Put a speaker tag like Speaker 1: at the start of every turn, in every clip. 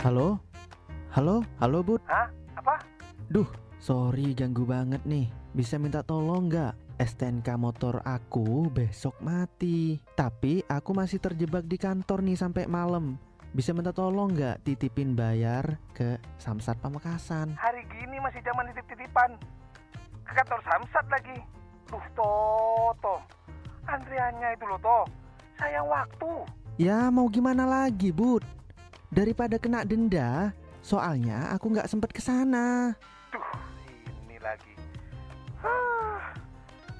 Speaker 1: Halo? Halo? Halo, Bud?
Speaker 2: Hah? Apa?
Speaker 1: Duh, sorry ganggu banget nih. Bisa minta tolong nggak? STNK motor aku besok mati. Tapi aku masih terjebak di kantor nih sampai malam. Bisa minta tolong nggak titipin bayar ke Samsat Pamekasan?
Speaker 2: Hari gini masih zaman titip-titipan. Ke kantor Samsat lagi. Duh, Toto. Antriannya itu loh, Toh. Sayang waktu.
Speaker 1: Ya mau gimana lagi, Bud? Daripada kena denda, soalnya aku nggak sempet kesana.
Speaker 2: Duh, ini lagi.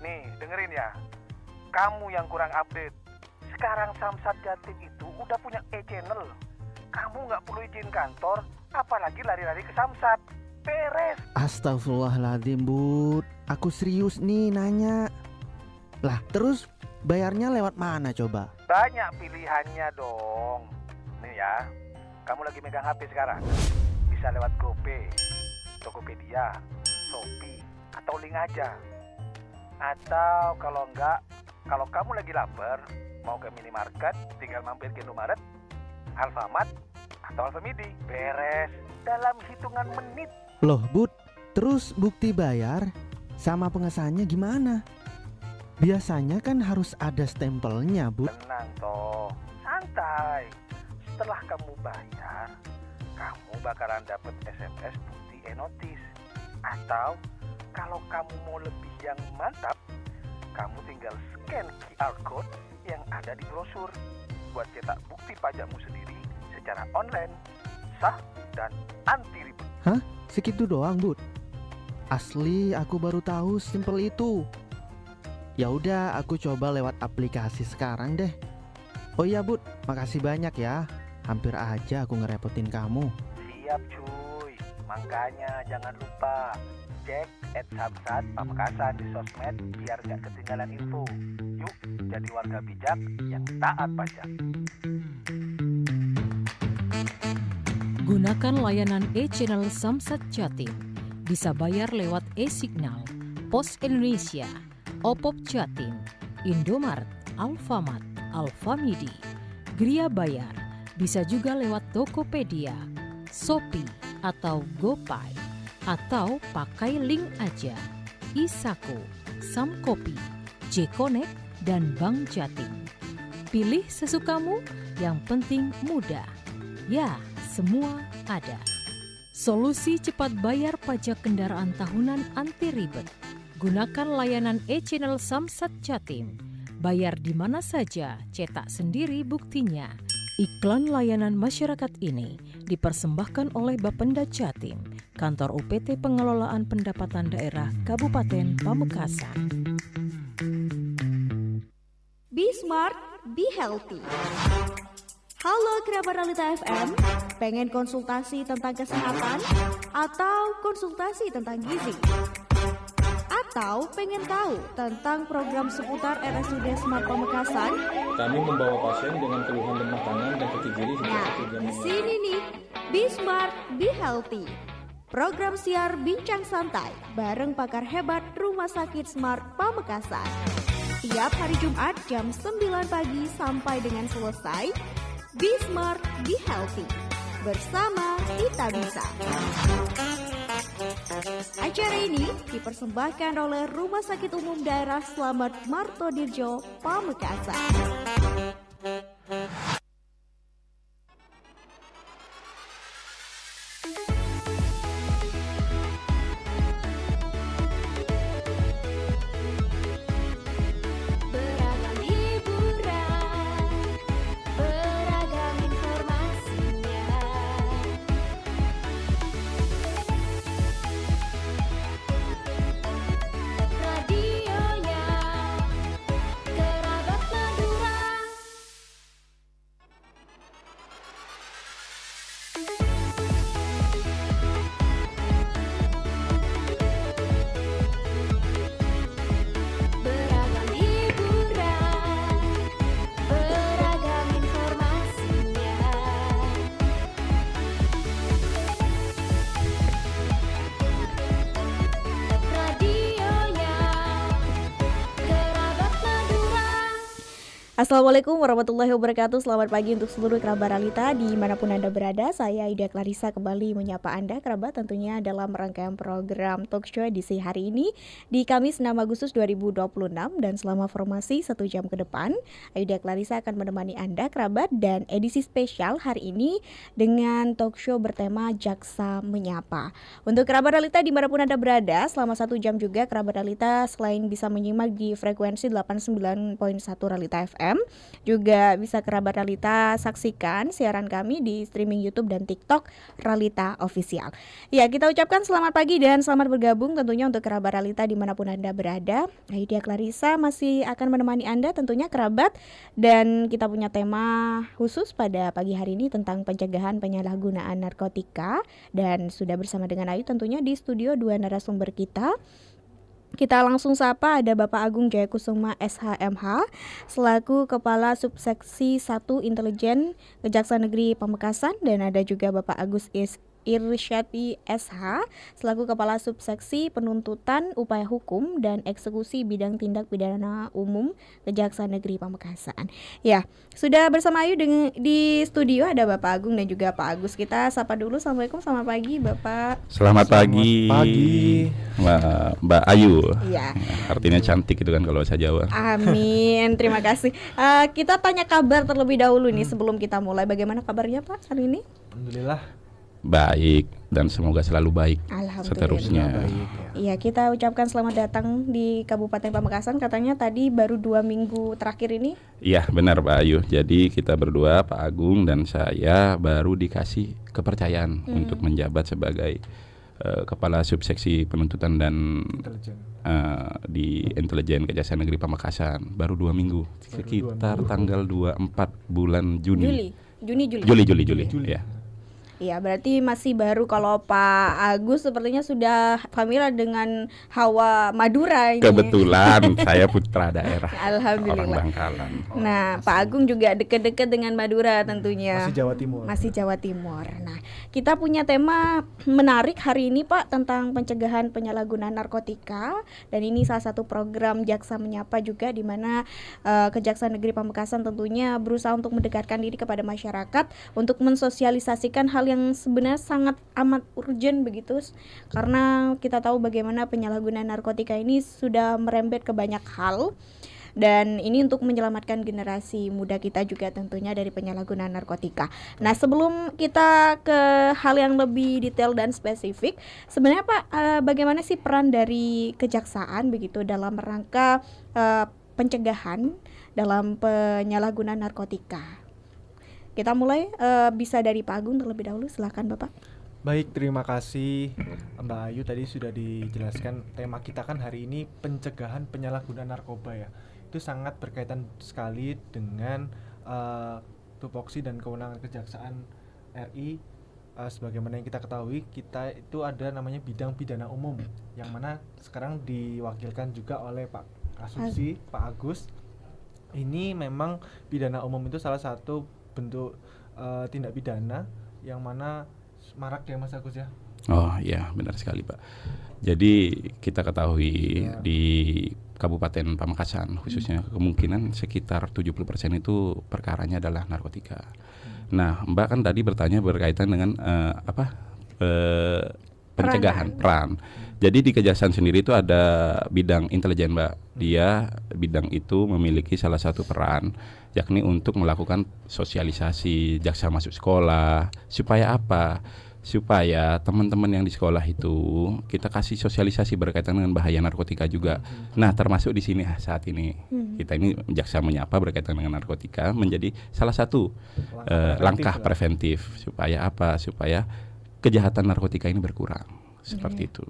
Speaker 2: Nih, dengerin ya. Kamu yang kurang update. Sekarang Samsat Jatim itu udah punya e-channel. Kamu nggak perlu izin kantor, apalagi lari-lari ke Samsat. Beres.
Speaker 1: Astagfirullahaladzim, Bud. Aku serius nih nanya. Lah, terus bayarnya lewat mana coba?
Speaker 2: Banyak pilihannya dong. Nih ya, kamu lagi megang HP sekarang. Bisa lewat GoPay, Tokopedia, Shopee, atau link aja. Atau kalau enggak, kalau kamu lagi lapar, mau ke minimarket, tinggal mampir ke Indomaret, Alfamart, atau Alfamidi. Beres dalam hitungan menit.
Speaker 1: Loh, Bud, terus bukti bayar sama pengesahannya gimana? Biasanya kan harus ada stempelnya, Bud.
Speaker 2: Tenang toh, santai. Setelah kamu bayar, kamu bakalan dapet SMS bukti e-notice. Atau kalau kamu mau lebih yang mantap, kamu tinggal scan QR code yang ada di brosur buat cetak bukti pajakmu sendiri secara online, sah dan anti ribet.
Speaker 1: Hah? Segitu doang, Bud? Asli aku baru tahu simpel itu. Ya udah, aku coba lewat aplikasi sekarang deh. Oh iya, Bud, makasih banyak ya. Hampir aja aku ngerepotin kamu.
Speaker 2: Siap cuy, makanya jangan lupa cek @samsat Pamekasan di sosmed biar gak ketinggalan info. Yuk jadi warga bijak yang taat pajak.
Speaker 3: Gunakan layanan e-channel Samsat Jatim. Bisa bayar lewat e-signal, Pos Indonesia, Opop Jatim, Indomaret, Alfamart, Alfamidi, Gria Bayar. Bisa juga lewat Tokopedia, Shopee, atau GoPay. Atau pakai link aja, Isaku, Samkopi, J-Connect, dan Bank Jatim. Pilih sesukamu, yang penting mudah. Ya, semua ada. Solusi cepat bayar pajak kendaraan tahunan anti ribet. Gunakan layanan e-channel Samsat Jatim. Bayar di mana saja, cetak sendiri buktinya. Iklan layanan masyarakat ini dipersembahkan oleh Bapenda Jatim, Kantor UPT Pengelolaan Pendapatan Daerah Kabupaten Pamekasan.
Speaker 4: Be smart, be healthy. Halo kerabat Realita FM, pengen konsultasi tentang kesehatan atau konsultasi tentang gizi? Atau pengen tahu tentang program seputar RSUD Smart Pamekasan?
Speaker 5: Kami membawa pasien dengan keluhan lemah tangan dan kaki kiri
Speaker 4: Nah, di sini nih, Be Smart, Be Healthy. Program siar bincang santai bareng pakar hebat Rumah Sakit Smart Pamekasan. Tiap hari Jumat jam 9 pagi sampai dengan selesai. Be Smart, Be Healthy. Bersama kita bisa. Acara ini dipersembahkan oleh Rumah Sakit Umum Daerah Slamet Martodirjo, Pamekasan.
Speaker 6: Beragam hiburan, beragam informasinya. Radionya Kerabat Madura.
Speaker 4: Assalamualaikum warahmatullahi wabarakatuh. Selamat pagi untuk seluruh kerabat Realita dimanapun Anda berada. Saya Ida Clarissa kembali menyapa Anda kerabat tentunya dalam rangkaian program talk show edisi hari ini di Kamis 6 Agustus 2026 dan selama formasi 1 jam ke depan Ida Clarissa akan menemani Anda kerabat dan edisi spesial hari ini dengan talk show bertema Jaksa Menyapa. Untuk kerabat Realita dimanapun Anda berada selama 1 jam juga kerabat Realita selain bisa menyimak di frekuensi 89.1 Realita FM juga bisa kerabat Realita saksikan siaran kami di streaming YouTube dan TikTok Realita Official. Ya, kita ucapkan selamat pagi dan selamat bergabung tentunya untuk kerabat Realita dimanapun Anda berada. Aidia Clarissa masih akan menemani Anda tentunya kerabat, dan kita punya tema khusus pada pagi hari ini tentang pencegahan penyalahgunaan narkotika, dan sudah bersama dengan Ayu tentunya di studio 2 narasumber kita. Kita langsung sapa, ada Bapak Agung Jayakusuma SHMH selaku Kepala Subseksi 1 Intelijen Kejaksaan Negeri Pamekasan, dan ada juga Bapak Agus Irsyadi SH selaku Kepala Subseksi Penuntutan Upaya Hukum dan Eksekusi Bidang Tindak Pidana Umum Kejaksaan Negeri Pamekasan. Ya, sudah bersama Ayu di studio ada Bapak Agung dan juga Pak Agus. Kita sapa dulu. Assalamualaikum, selamat pagi Bapak.
Speaker 7: Selamat pagi. Mbak Ayu.
Speaker 4: Iya.
Speaker 7: Artinya cantik itu kan kalau bahasa Jawa.
Speaker 4: Amin, terima kasih. Kita tanya kabar terlebih dahulu nih sebelum kita mulai. Bagaimana kabarnya Pak hari ini?
Speaker 5: Alhamdulillah.
Speaker 7: Baik, dan semoga selalu baik seterusnya.
Speaker 4: Iya, kita ucapkan selamat datang di Kabupaten Pamekasan. Katanya tadi baru 2 minggu terakhir ini.
Speaker 7: Iya benar Pak Ayu. Jadi kita berdua, Pak Agung dan saya, baru dikasih kepercayaan untuk menjabat sebagai Kepala Subseksi Penuntutan dan di Intelijen Kejaksaan Negeri Pamekasan. Baru 2 minggu, sekitar tanggal 24 bulan Juni. Juli. Ya.
Speaker 4: Iya, berarti masih baru. Kalau Pak Agus sepertinya sudah familiar dengan hawa Madura ini.
Speaker 7: Kebetulan saya putra daerah.
Speaker 4: Alhamdulillah.
Speaker 7: Orang Bangkalan.
Speaker 4: Nah, Pak Agung juga dekat-dekat dengan Madura tentunya.
Speaker 5: Masih Jawa Timur.
Speaker 4: Nah, kita punya tema menarik hari ini Pak tentang pencegahan penyalahgunaan narkotika, dan ini salah satu program Jaksa Menyapa juga, di mana Kejaksaan Negeri Pamekasan tentunya berusaha untuk mendekatkan diri kepada masyarakat untuk mensosialisasikan hal yang sebenarnya sangat amat urgent begitu, karena kita tahu bagaimana penyalahgunaan narkotika ini sudah merembet ke banyak hal, dan ini untuk menyelamatkan generasi muda kita juga tentunya dari penyalahgunaan narkotika. Nah, sebelum kita ke hal yang lebih detail dan spesifik, sebenarnya Pak, bagaimana sih peran dari kejaksaan begitu dalam rangka pencegahan dalam penyalahgunaan narkotika? Kita mulai bisa dari Pak Agung terlebih dahulu, silakan Bapak.
Speaker 5: Baik, terima kasih Mbak Ayu. Tadi sudah dijelaskan tema kita kan hari ini pencegahan penyalahgunaan narkoba ya. Itu sangat berkaitan sekali dengan tupoksi dan kewenangan Kejaksaan RI. Sebagaimana yang kita ketahui, kita itu ada namanya bidang pidana umum, yang mana sekarang diwakilkan juga oleh Pak Asumsi, Pak Agus. Ini memang pidana umum itu salah satu bentuk tindak pidana yang mana marak ya Mas Agus ya.
Speaker 7: Oh iya, benar sekali Pak. Jadi kita ketahui di Kabupaten Pamekasan khususnya kemungkinan sekitar 70% itu perkaranya adalah narkotika. Nah, Mbak kan tadi bertanya berkaitan dengan pencegahan peran. Jadi di Kejaksaan sendiri itu ada bidang intelijen Mbak. Dia bidang itu memiliki salah satu peran, yakni untuk melakukan sosialisasi jaksa masuk sekolah. Supaya apa? Supaya teman-teman yang di sekolah itu kita kasih sosialisasi berkaitan dengan bahaya narkotika juga. Nah, termasuk di sini saat ini kita ini Jaksa Menyapa berkaitan dengan narkotika menjadi salah satu langkah preventif. Supaya apa? Supaya kejahatan narkotika ini berkurang. Seperti itu.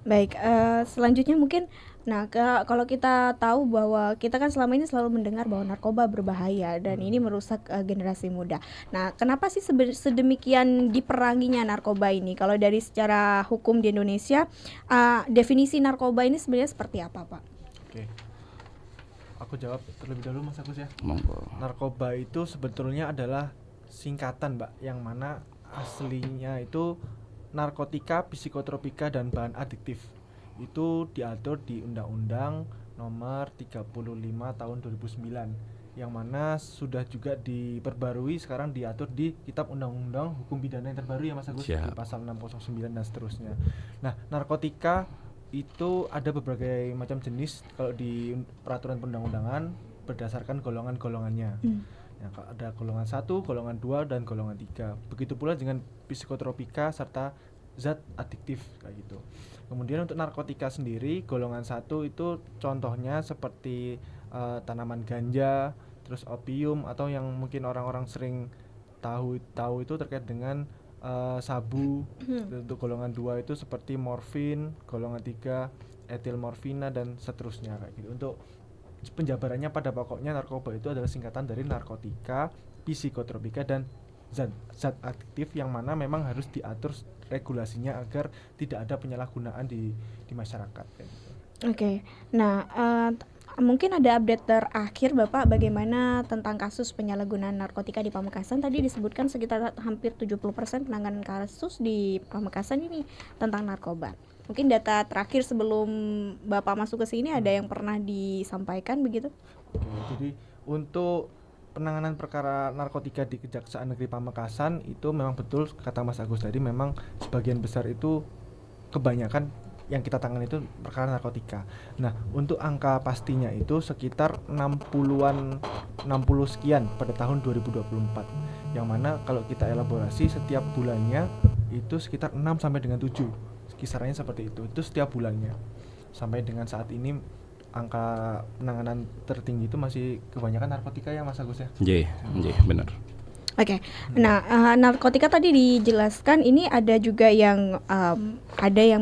Speaker 4: Baik, selanjutnya mungkin, nah kalau kita tahu bahwa kita kan selama ini selalu mendengar bahwa narkoba berbahaya dan ini merusak generasi muda. Nah, kenapa sih sedemikian diperanginya narkoba ini? Kalau dari secara hukum di Indonesia, definisi narkoba ini sebenarnya seperti apa, Pak?
Speaker 5: Oke, aku jawab terlebih dahulu Mas Agus ya.
Speaker 7: Monggo.
Speaker 5: Narkoba itu sebetulnya adalah singkatan Mbak, yang mana aslinya itu narkotika, psikotropika, dan bahan adiktif. Itu diatur di Undang-Undang Nomor 35 Tahun 2009 yang mana sudah juga diperbarui sekarang diatur di Kitab Undang-Undang Hukum Pidana yang terbaru ya Mas Agus, di
Speaker 7: Siap.
Speaker 5: pasal 609 dan seterusnya. Nah, narkotika itu ada berbagai macam jenis kalau di peraturan perundang-undangan berdasarkan golongan-golongannya. Ya, ada golongan 1, golongan 2 dan golongan 3. Begitu pula dengan psikotropika serta zat adiktif kayak gitu. Kemudian untuk narkotika sendiri golongan 1 itu contohnya seperti tanaman ganja, terus opium, atau yang mungkin orang-orang sering tahu itu terkait dengan sabu. Untuk golongan 2 itu seperti morfin, golongan 3 etil morfina dan seterusnya kayak gitu. Untuk penjabarannya pada pokoknya narkoba itu adalah singkatan dari narkotika, psikotropika dan zat aktif yang mana memang harus diatur regulasinya agar tidak ada penyalahgunaan di masyarakat kayak gitu.
Speaker 4: Oke, nah mungkin ada update terakhir Bapak bagaimana tentang kasus penyalahgunaan narkotika di Pamekasan. Tadi disebutkan sekitar hampir 70% penanganan kasus di Pamekasan ini tentang narkoba. Mungkin data terakhir sebelum Bapak masuk ke sini ada yang pernah disampaikan begitu?
Speaker 5: Oke, jadi untuk penanganan perkara narkotika di Kejaksaan Negeri Pamekasan itu memang betul kata Mas Agus tadi, memang sebagian besar itu kebanyakan yang kita tangani itu perkara narkotika. Nah, untuk angka pastinya itu sekitar 60 sekian pada tahun 2024. Yang mana kalau kita elaborasi setiap bulannya itu sekitar 6 sampai dengan 7. Kisarannya seperti itu setiap bulannya. Sampai dengan saat ini angka penanganan tertinggi itu masih kebanyakan narkotika ya Mas Agus ya.
Speaker 7: Benar.
Speaker 4: Oke, nah narkotika tadi dijelaskan ini ada juga yang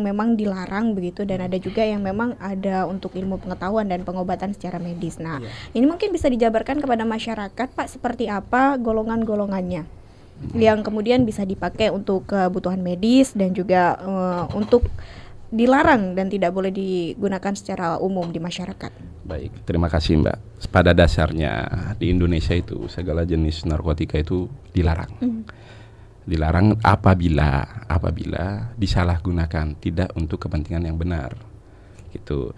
Speaker 4: memang dilarang begitu, dan ada juga yang memang ada untuk ilmu pengetahuan dan pengobatan secara medis. Nah, ini mungkin bisa dijabarkan kepada masyarakat Pak seperti apa golongan-golongannya yang kemudian bisa dipakai untuk kebutuhan medis dan juga untuk dilarang dan tidak boleh digunakan secara umum di masyarakat.
Speaker 7: Baik, terima kasih Mbak. Pada dasarnya di Indonesia itu segala jenis narkotika itu dilarang. Dilarang apabila disalahgunakan, tidak untuk kepentingan yang benar. Gitu.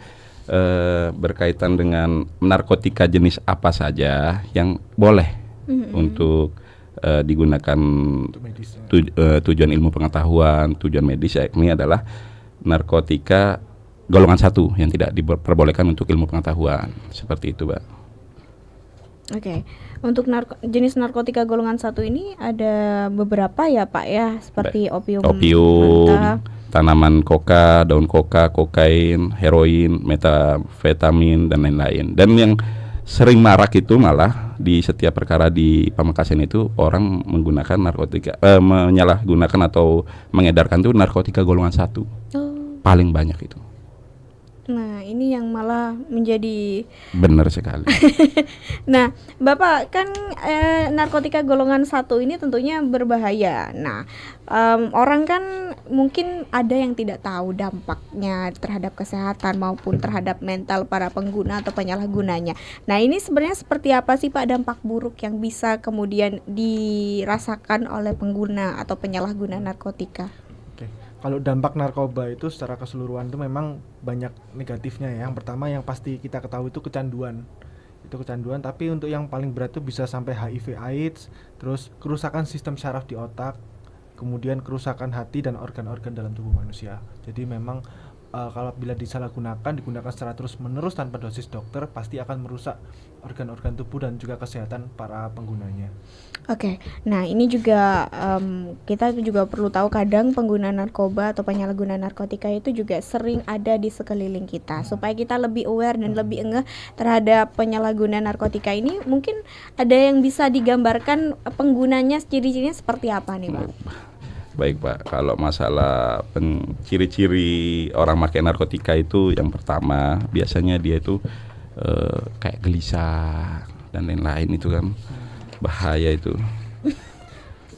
Speaker 7: Berkaitan dengan narkotika jenis apa saja yang boleh untuk digunakan
Speaker 5: Untuk medis, ya.
Speaker 7: Tujuan ilmu pengetahuan, tujuan medis, ini adalah narkotika golongan 1 yang tidak diperbolehkan untuk ilmu pengetahuan. Seperti itu, Mbak.
Speaker 4: Oke. Untuk jenis narkotika golongan 1 ini ada beberapa ya Pak ya, seperti opium, manta,
Speaker 7: tanaman koka, daun koka, kokain, heroin, metafetamin dan lain-lain. Dan yang sering marak itu malah di setiap perkara di Pamekasan itu orang menggunakan narkotika, menyalahgunakan atau mengedarkan itu narkotika golongan 1. Paling banyak itu.
Speaker 4: Nah, ini yang malah menjadi
Speaker 7: benar sekali.
Speaker 4: Nah, Bapak kan narkotika golongan 1 ini tentunya berbahaya. Nah, orang kan mungkin ada yang tidak tahu dampaknya terhadap kesehatan maupun terhadap mental para pengguna atau penyalahgunanya. Nah, ini sebenarnya seperti apa sih Pak dampak buruk yang bisa kemudian dirasakan oleh pengguna atau penyalahguna narkotika?
Speaker 5: Kalau dampak narkoba itu secara keseluruhan itu memang banyak negatifnya ya. Yang pertama yang pasti kita ketahui itu kecanduan. Itu kecanduan, tapi untuk yang paling berat itu bisa sampai HIV AIDS, terus kerusakan sistem syaraf di otak, kemudian kerusakan hati dan organ-organ dalam tubuh manusia. Jadi memang kalau bila digunakan secara terus-menerus tanpa dosis dokter, pasti akan merusak organ-organ tubuh dan juga kesehatan para penggunanya.
Speaker 4: Oke, nah ini juga kita juga perlu tahu kadang pengguna narkoba atau penyalahguna narkotika itu juga sering ada di sekeliling kita. Supaya kita lebih aware dan lebih engeh terhadap penyalahguna narkotika ini, mungkin ada yang bisa digambarkan penggunanya, ciri-cirinya seperti apa nih Pak?
Speaker 7: Baik Pak, kalau masalah ciri-ciri orang pakai narkotika itu yang pertama biasanya dia itu kayak gelisah dan lain-lain, itu kan bahaya itu.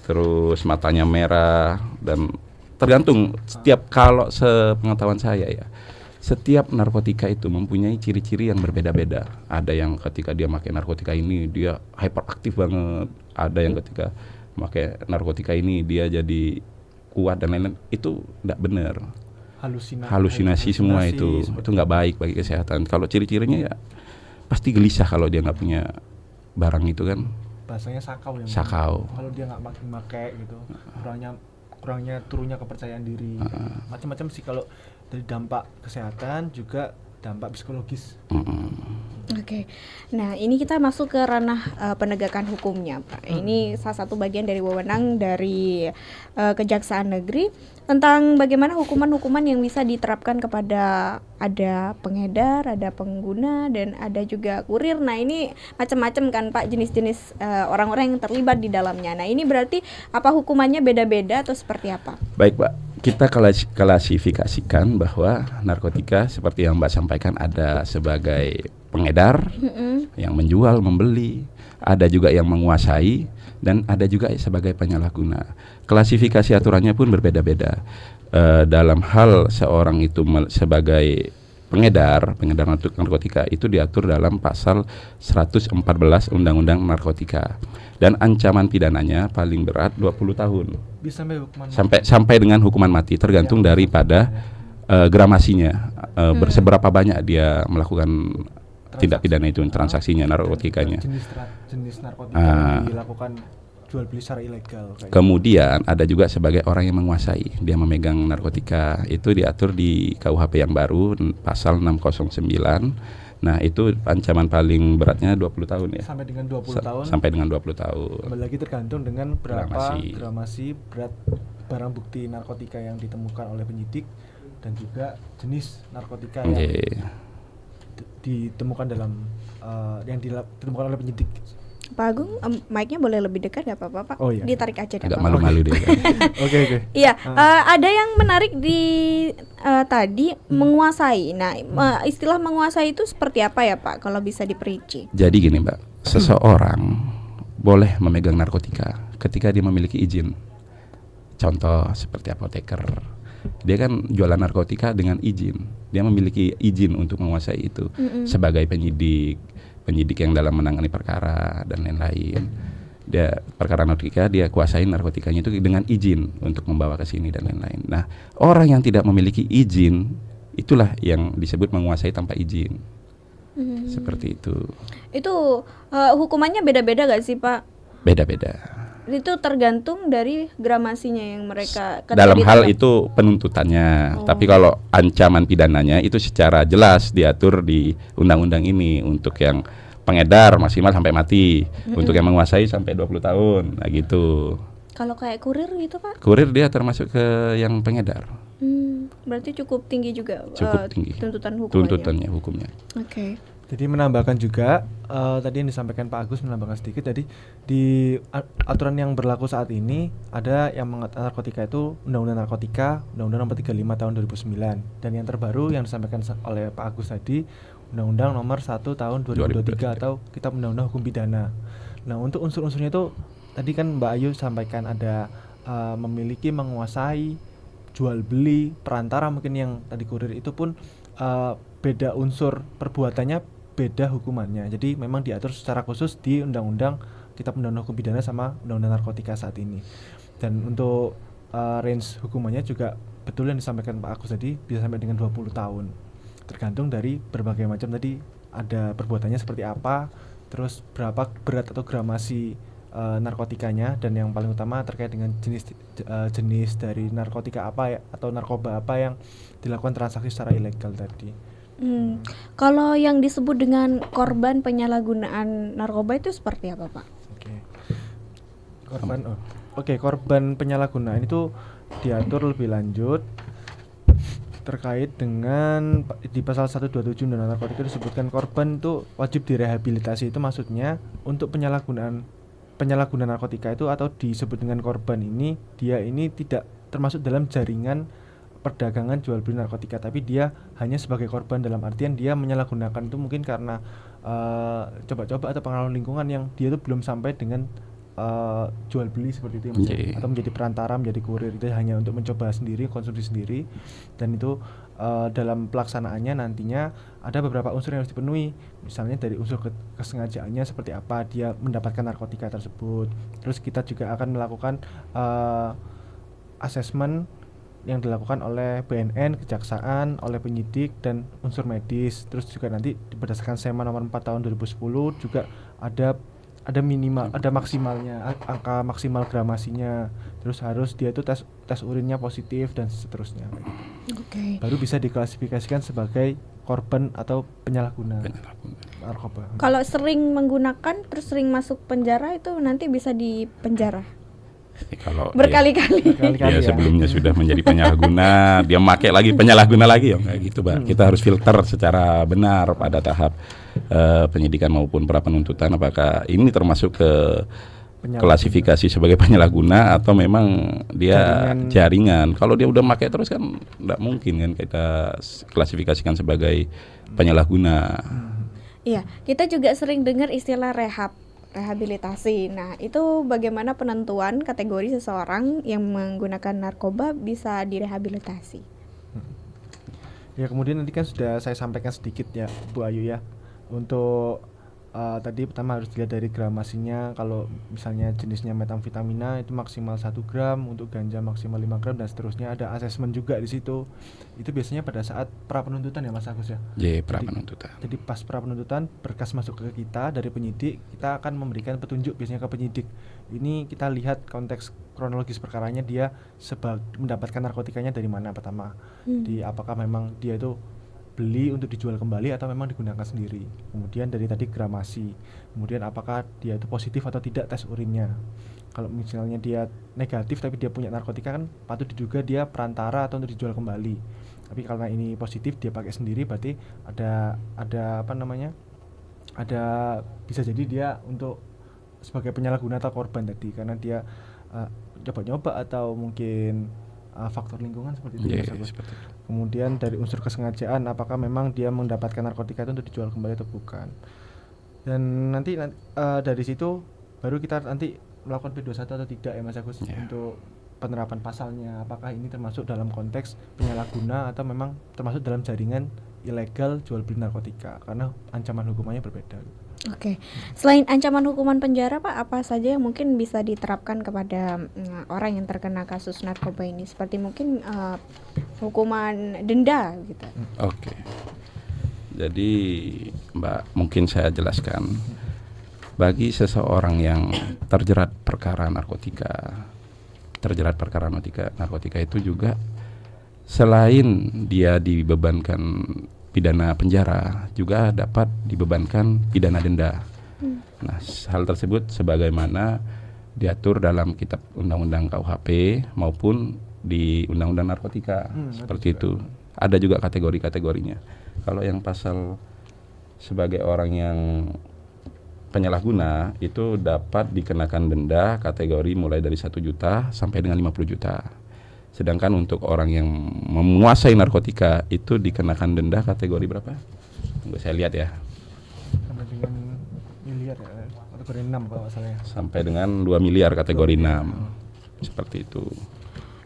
Speaker 7: Terus matanya merah, dan tergantung kalau sepengetahuan saya ya, setiap narkotika itu mempunyai ciri-ciri yang berbeda-beda. Ada yang ketika dia pakai narkotika ini dia hyperaktif banget, ada yang ketika pakai narkotika ini dia jadi kuat dan lain-lain. Itu tidak benar. Halusinasi semua itu nggak baik bagi kesehatan. Kalau ciri-cirinya ya pasti gelisah kalau dia nggak punya barang itu kan
Speaker 5: Bahasanya sakau ya. Mbak.
Speaker 7: sakau.
Speaker 5: Kalau dia nggak pakai gitu, kurangnya turunnya kepercayaan diri, macam-macam sih. Kalau dari dampak kesehatan juga dampak psikologis.
Speaker 4: Oke, nah ini kita masuk ke ranah penegakan hukumnya, Pak. Ini salah satu bagian dari wewenang dari Kejaksaan Negeri tentang bagaimana hukuman-hukuman yang bisa diterapkan kepada ada pengedar, ada pengguna, dan ada juga kurir. Nah ini macam-macam kan Pak jenis-jenis orang-orang yang terlibat di dalamnya. Nah ini berarti apa hukumannya beda-beda atau seperti apa?
Speaker 7: Baik Mbak, kita klasifikasikan bahwa narkotika seperti yang Mbak sampaikan ada sebagai pengedar, yang menjual, membeli, ada juga yang menguasai, dan ada juga sebagai penyalahguna. Klasifikasi aturannya pun berbeda-beda. Dalam hal seorang itu sebagai pengedar narkotika itu diatur dalam pasal 114 Undang-Undang Narkotika, dan ancaman pidananya paling berat 20 tahun.
Speaker 5: Bisa sampai hukuman
Speaker 7: Sampai dengan hukuman mati, tergantung daripada gramasinya, seberapa banyak dia melakukan tindak pidana itu, transaksinya, narkotikanya.
Speaker 5: Jenis narkotika yang dilakukan jual beli secara ilegal.
Speaker 7: Kemudian ada juga sebagai orang yang menguasai, dia memegang narkotika, itu diatur di KUHP yang baru pasal 609. Nah itu ancaman paling beratnya 20 tahun ya.
Speaker 5: Sampai dengan 20 tahun.
Speaker 7: Sampai dengan 20 tahun.
Speaker 5: Kembali lagi tergantung dengan berapa
Speaker 7: gramasi
Speaker 5: berat barang bukti narkotika yang ditemukan oleh penyidik, dan juga jenis narkotika yang ditemukan dalam ditemukan oleh penyidik.
Speaker 4: Pak Agung, mic-nya boleh lebih dekat gak apa-apa Pak?
Speaker 5: Oh, iya.
Speaker 4: Ditarik aja deh
Speaker 7: Agak
Speaker 4: Pak.
Speaker 7: malu-malu dia.
Speaker 5: Oke.
Speaker 4: Iya, ada yang menarik di tadi menguasai. Nah, istilah menguasai itu seperti apa ya Pak? Kalau bisa diperinci.
Speaker 7: Jadi gini Mbak, seseorang boleh memegang narkotika ketika dia memiliki izin. Contoh seperti apoteker, dia kan jualan narkotika dengan izin. Dia memiliki izin untuk menguasai itu. Sebagai penyidik yang dalam menangani perkara dan lain-lain, dia perkara narkotika, dia kuasain narkotikanya itu dengan izin untuk membawa ke sini dan lain-lain. Nah, orang yang tidak memiliki izin itulah yang disebut menguasai tanpa izin. Seperti itu.
Speaker 4: Itu hukumannya beda-beda gak sih Pak?
Speaker 7: Beda-beda.
Speaker 4: Itu tergantung dari gramasinya yang mereka
Speaker 7: dalam hal itu penuntutannya. Tapi kalau ancaman pidananya itu secara jelas diatur di undang-undang ini. Untuk yang pengedar maksimal sampai mati, untuk yang menguasai sampai 20 tahun. Nah gitu.
Speaker 4: Kalau kayak kurir gitu Pak?
Speaker 7: Kurir dia termasuk ke yang pengedar.
Speaker 4: Berarti cukup tinggi juga.
Speaker 7: Cukup tinggi tuntutannya hukumnya.
Speaker 4: Oke.
Speaker 5: Jadi menambahkan juga tadi yang disampaikan Pak Agus, menambahkan sedikit. Jadi di aturan yang berlaku saat ini ada yang mengatakan narkotika itu Undang-Undang Narkotika, Undang-Undang Nomor 35 Tahun 2009, dan yang terbaru yang disampaikan oleh Pak Agus tadi Undang-Undang Nomor 1 Tahun 2023 atau Kitab Undang-Undang Hukum Pidana. Nah untuk unsur-unsurnya itu tadi kan Mbak Ayu sampaikan ada memiliki, menguasai, jual beli, perantara mungkin yang tadi kurir itu pun beda unsur perbuatannya, beda hukumannya. Jadi memang diatur secara khusus di Undang-Undang Kitab Undang-Undang Hukum Pidana sama Undang-Undang Narkotika saat ini. Dan untuk range hukumannya juga betul yang disampaikan Pak Agus tadi, bisa sampai dengan 20 tahun. Tergantung dari berbagai macam tadi, ada perbuatannya seperti apa, terus berapa berat atau gramasi narkotikanya, dan yang paling utama terkait dengan jenis dari narkotika apa ya, atau narkoba apa yang dilakukan transaksi secara ilegal tadi.
Speaker 4: Kalau yang disebut dengan korban penyalahgunaan narkoba itu seperti apa Pak?
Speaker 5: Korban penyalahgunaan itu diatur lebih lanjut terkait dengan di pasal 127 Undang-Undang Narkotika disebutkan korban itu wajib direhabilitasi. Itu maksudnya untuk penyalahgunaan narkotika itu, atau disebut dengan korban ini, dia ini tidak termasuk dalam jaringan perdagangan jual beli narkotika, tapi dia hanya sebagai korban dalam artian dia menyalahgunakan itu mungkin karena coba-coba atau pengaruh lingkungan yang dia itu belum sampai dengan jual beli seperti itu ya, atau menjadi perantara, menjadi kurir. Itu hanya untuk mencoba sendiri, konsumsi sendiri, dan itu dalam pelaksanaannya nantinya ada beberapa unsur yang harus dipenuhi. Misalnya dari unsur kesengajaannya seperti apa dia mendapatkan narkotika tersebut. Terus kita juga akan melakukan asesmen yang dilakukan oleh BNN, Kejaksaan, oleh penyidik, dan unsur medis. Terus juga nanti berdasarkan SEMA nomor 4 tahun 2010 juga ada ada minimal, ada maksimalnya, angka maksimal gramasinya. Terus harus dia itu tes urinnya positif dan seterusnya.
Speaker 4: Oke.
Speaker 5: Baru bisa diklasifikasikan sebagai korban atau penyalahguna narkoba.
Speaker 4: Kalau sering menggunakan terus sering masuk penjara itu nanti bisa dipenjara
Speaker 7: Kalau
Speaker 4: berkali-kali.
Speaker 7: dia sebelumnya sudah menjadi penyalahguna, dia pakai lagi penyalahguna lagi, ya kayak gitu, Pak. Kita harus filter secara benar pada tahap penyidikan maupun pra penuntutan apakah ini termasuk ke klasifikasi sebagai penyalahguna atau memang dia jaringan. Kalau dia udah pakai terus kan nggak mungkin kan kita klasifikasikan sebagai penyalahguna.
Speaker 4: Iya, kita juga sering dengar istilah rehabilitasi. Nah, itu bagaimana penentuan kategori seseorang yang menggunakan narkoba bisa direhabilitasi?
Speaker 5: Ya kemudian nanti kan sudah saya sampaikan sedikit ya Bu Ayu ya. Untuk tadi pertama harus dilihat dari gramasinya. Kalau misalnya jenisnya metamfetamina itu maksimal 1 gram, untuk ganja maksimal 5 gram dan seterusnya. Ada asesmen juga di situ. Itu biasanya pada saat pra penuntutan ya Mas Agus ya.
Speaker 7: Pra penuntutan.
Speaker 5: Jadi pas pra penuntutan berkas masuk ke kita dari penyidik, kita akan memberikan petunjuk biasanya ke penyidik. Ini kita lihat konteks kronologis perkaranya, dia mendapatkan narkotikanya dari mana pertama. Di apakah memang dia itu beli untuk dijual kembali atau memang digunakan sendiri. Kemudian dari tadi gramasi. Kemudian apakah dia itu positif atau tidak tes urinnya. Kalau misalnya dia negatif tapi dia punya narkotika kan patut diduga dia perantara atau untuk dijual kembali. Tapi karena ini positif dia pakai sendiri, berarti ada apa namanya? Ada bisa jadi dia untuk sebagai penyalahguna atau korban tadi karena dia nyoba-nyoba atau mungkin faktor lingkungan seperti itu. Seperti itu. Kemudian dari unsur kesengajaan, apakah memang dia mendapatkan narkotika itu untuk dijual kembali atau bukan. Dan nanti dari situ baru kita nanti melakukan P21 atau tidak ya Mas Agus untuk penerapan pasalnya. Apakah ini termasuk dalam konteks penyalahguna atau memang termasuk dalam jaringan ilegal jual beli narkotika, karena ancaman hukumannya berbeda.
Speaker 4: Oke. Selain ancaman hukuman penjara Pak, apa saja yang mungkin bisa diterapkan kepada orang yang terkena kasus narkoba ini? Seperti mungkin hukuman denda gitu.
Speaker 7: Oke. Jadi Mbak, mungkin saya jelaskan. Bagi seseorang yang terjerat perkara narkotika itu juga selain dia dibebankan pidana penjara, juga dapat dibebankan pidana denda. Nah, hal tersebut sebagaimana diatur dalam kitab Undang-Undang KUHP maupun di Undang-Undang Narkotika. Seperti itu. Ada juga kategori-kategorinya. Kalau yang pasal sebagai orang yang penyalahguna itu dapat dikenakan denda kategori mulai dari 1 juta sampai dengan 50 juta. Sedangkan untuk orang yang menguasai narkotika itu dikenakan denda kategori berapa? Tunggu saya lihat ya.
Speaker 5: Sampai dengan miliar ya, kategori 6 kalau saya.
Speaker 7: Sampai dengan 2 miliar kategori 6. Seperti itu.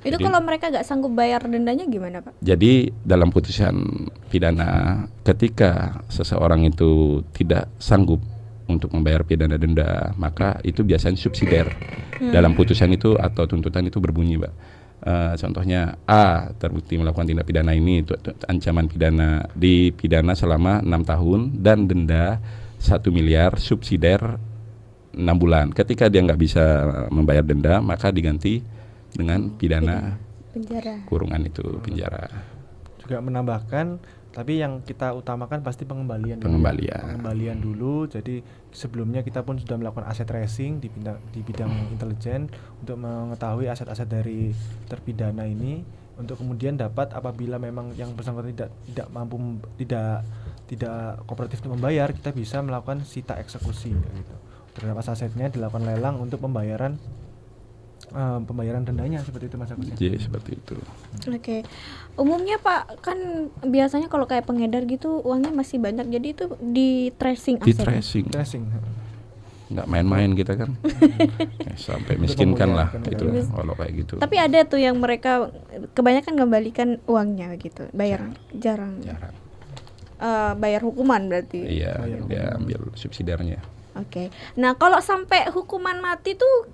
Speaker 4: Itu
Speaker 7: Jadi,
Speaker 4: kalau mereka nggak sanggup bayar dendanya gimana Pak?
Speaker 7: Jadi dalam putusan pidana, ketika seseorang itu tidak sanggup untuk membayar pidana denda, maka itu biasanya subsidiar. Dalam putusan itu atau tuntutan itu berbunyi, Mbak. Contohnya A terbukti melakukan tindak pidana ini, itu ancaman pidana dipidana selama 6 tahun dan denda 1 miliar, subsidiar 6 bulan. Ketika dia nggak bisa membayar denda, maka diganti dengan pidana
Speaker 4: penjara,
Speaker 7: kurungan itu penjara.
Speaker 5: Juga menambahkan, tapi yang kita utamakan pasti pengembalian dulu. Jadi sebelumnya kita pun sudah melakukan aset tracing di bidang intelijen untuk mengetahui aset-aset dari terpidana ini, untuk kemudian dapat apabila memang yang bersangkutan tidak kooperatif untuk membayar, kita bisa melakukan sita eksekusi gitu. Terhadap asetnya dilakukan lelang untuk pembayaran dendanya, seperti itu Mas Agus.
Speaker 7: Jadi seperti itu.
Speaker 4: Oke. Umumnya Pak, kan biasanya kalau kayak pengedar gitu uangnya masih banyak, jadi itu di tracing
Speaker 7: Di
Speaker 4: asetnya.
Speaker 7: tracing. Nggak main-main kita kan. Sampai miskinkan lah itu kalau kayak gitu.
Speaker 4: Tapi ada tuh yang mereka kebanyakan ngembalikan uangnya gitu, jarang.
Speaker 7: Jarang.
Speaker 4: Bayar hukuman berarti.
Speaker 7: Iya, dia ambil subsidiarnya.
Speaker 4: Oke. Nah, kalau sampai hukuman mati tuh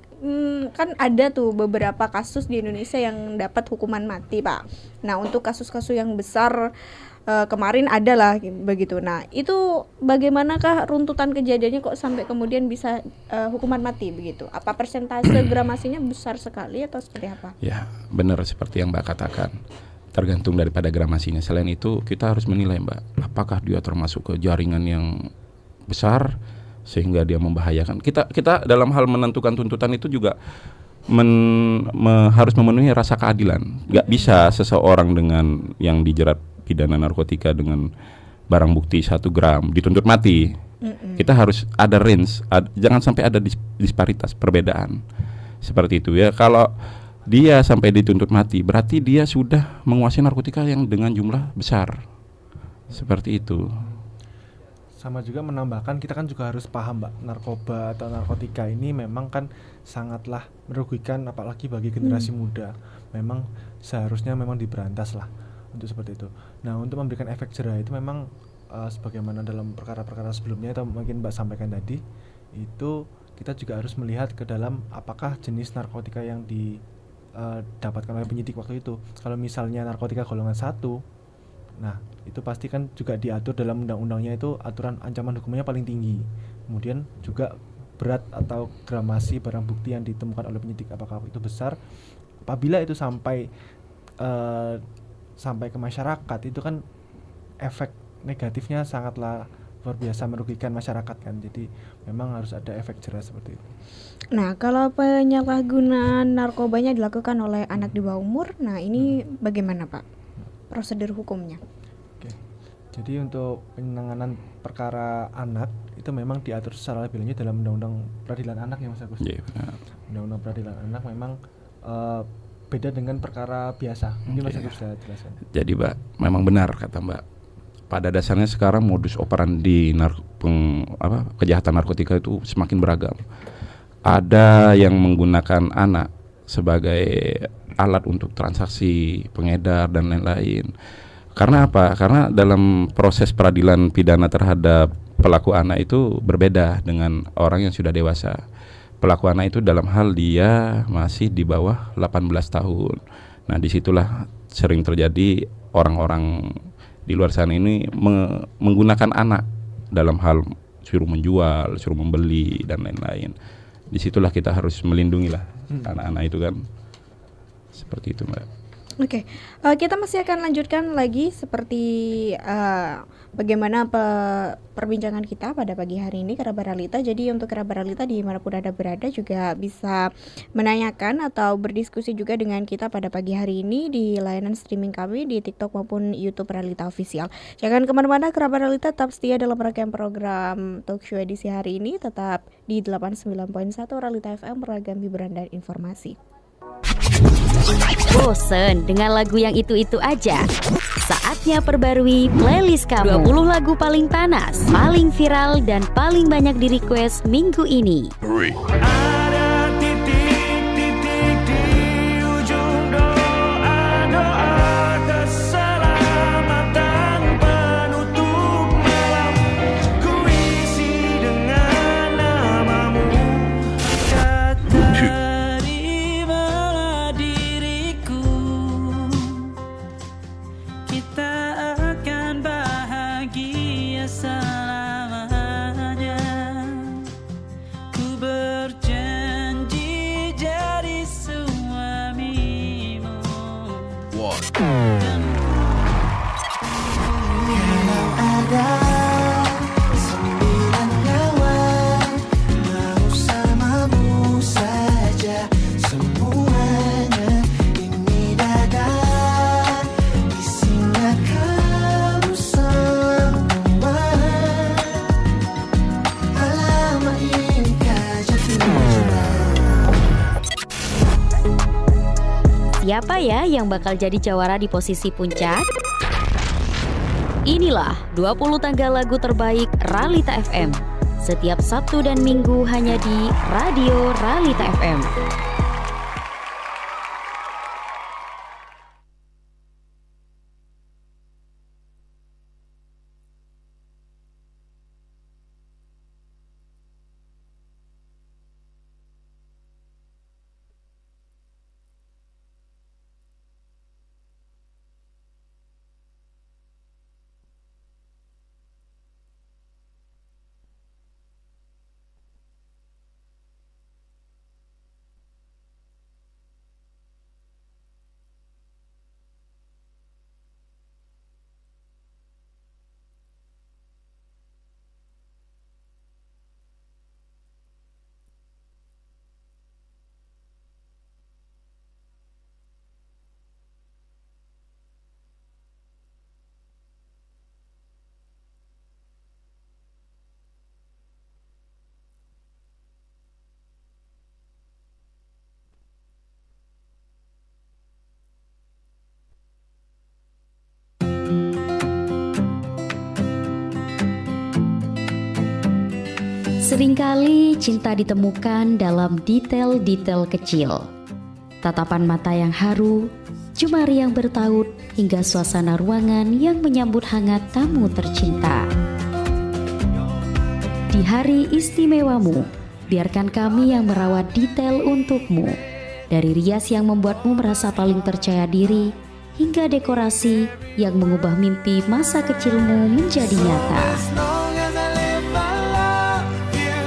Speaker 4: kan ada tuh beberapa kasus di Indonesia yang dapat hukuman mati, Pak. Nah, untuk kasus-kasus yang besar kemarin ada lah begitu. Nah, itu bagaimanakah runtutan kejadiannya kok sampai kemudian bisa hukuman mati begitu? Apa persentase gramasinya besar sekali atau seperti apa?
Speaker 7: Ya, benar seperti yang Mbak katakan. Tergantung daripada gramasinya. Selain itu, kita harus menilai, Mbak, apakah dia termasuk ke jaringan yang besar sehingga dia membahayakan. Kita dalam hal menentukan tuntutan itu juga harus memenuhi rasa keadilan. Gak bisa seseorang dengan yang dijerat pidana narkotika dengan barang bukti 1 gram dituntut mati. Kita harus ada range, jangan sampai ada disparitas, perbedaan seperti itu ya. Kalau dia sampai dituntut mati, berarti dia sudah menguasai narkotika yang dengan jumlah besar, seperti itu.
Speaker 5: Sama juga menambahkan, kita kan juga harus paham, Mbak, narkoba atau narkotika ini memang kan sangatlah merugikan, apalagi bagi generasi muda. Memang seharusnya memang diberantas lah untuk seperti itu. Nah, untuk memberikan efek jerah itu memang sebagaimana dalam perkara-perkara sebelumnya atau mungkin Mbak sampaikan tadi, itu kita juga harus melihat ke dalam apakah jenis narkotika yang didapatkan oleh penyidik waktu itu. Kalau misalnya narkotika golongan 1, nah itu pasti kan juga diatur dalam undang-undangnya, itu aturan ancaman hukumannya paling tinggi. Kemudian juga berat atau gramasi barang bukti yang ditemukan oleh penyidik apakah itu besar. Apabila itu sampai ke masyarakat, itu kan efek negatifnya sangatlah luar biasa merugikan masyarakat kan. Jadi memang harus ada efek jerah seperti itu.
Speaker 4: Nah, kalau penyalahgunaan narkobanya dilakukan oleh anak di bawah umur, nah ini bagaimana, Pak, prosedur hukumnya?
Speaker 5: Oke. Jadi untuk penanganan perkara anak itu memang diatur secara lebih lanjut dalam Undang-Undang Peradilan Anak ya, Mas Agus.
Speaker 7: Yeah.
Speaker 5: Undang-Undang Peradilan Anak memang beda dengan perkara biasa. Mungkin Mas Agus bisa jelaskan.
Speaker 7: Jadi Mbak, memang benar kata Mbak. Pada dasarnya sekarang modus operandi kejahatan narkotika itu semakin beragam. Ada yang menggunakan anak sebagai alat untuk transaksi, pengedar dan lain-lain. Karena apa? Karena dalam proses peradilan pidana terhadap pelaku anak itu berbeda dengan orang yang sudah dewasa. Pelaku anak itu dalam hal dia masih di bawah 18 tahun. Nah, disitulah sering terjadi orang-orang di luar sana ini menggunakan anak dalam hal suruh menjual, suruh membeli dan lain-lain. Disitulah kita harus melindungi lah anak-anak itu kan. Seperti itu, Mbak.
Speaker 4: Oke, kita masih akan lanjutkan lagi seperti bagaimana perbincangan kita pada pagi hari ini kerabat realita. Jadi untuk kerabat realita dimanapun Anda berada juga bisa menanyakan atau berdiskusi juga dengan kita pada pagi hari ini di layanan streaming kami di TikTok maupun YouTube Realita Official. Jangan kemana-mana kerabat realita, tetap setia dalam rangkaian program talk show edisi hari ini, tetap di 89.1 Realita FM, beragam hiburan dan informasi.
Speaker 8: Bosen dengan lagu yang itu-itu aja? Saatnya perbarui playlist kamu. 20 lagu paling panas, paling viral, dan paling banyak di request minggu ini.
Speaker 9: Ada titik-titik di ujung doa-doa keselamatan penutup malam. Ku isi dengan namamu. Terimalah diriku, kita akan bahagia selamanya. Ku berjanji jadi suamimu. Kalau ada 9 nyawa mau samamu saja, semuanya ini dada isinya kamu semua. Alamak ini
Speaker 8: Siapa ya yang bakal jadi jawara di posisi puncak? Inilah 20 tangga lagu terbaik Realita FM. Setiap Sabtu dan Minggu hanya di Radio Realita FM. Seringkali cinta ditemukan dalam detail-detail kecil. Tatapan mata yang haru, jemari yang bertaut, hingga suasana ruangan yang menyambut hangat tamu tercinta. Di hari istimewamu, biarkan kami yang merawat detail untukmu. Dari rias yang membuatmu merasa paling percaya diri, hingga dekorasi yang mengubah mimpi masa kecilmu menjadi nyata.
Speaker 9: As long as I live, I love you.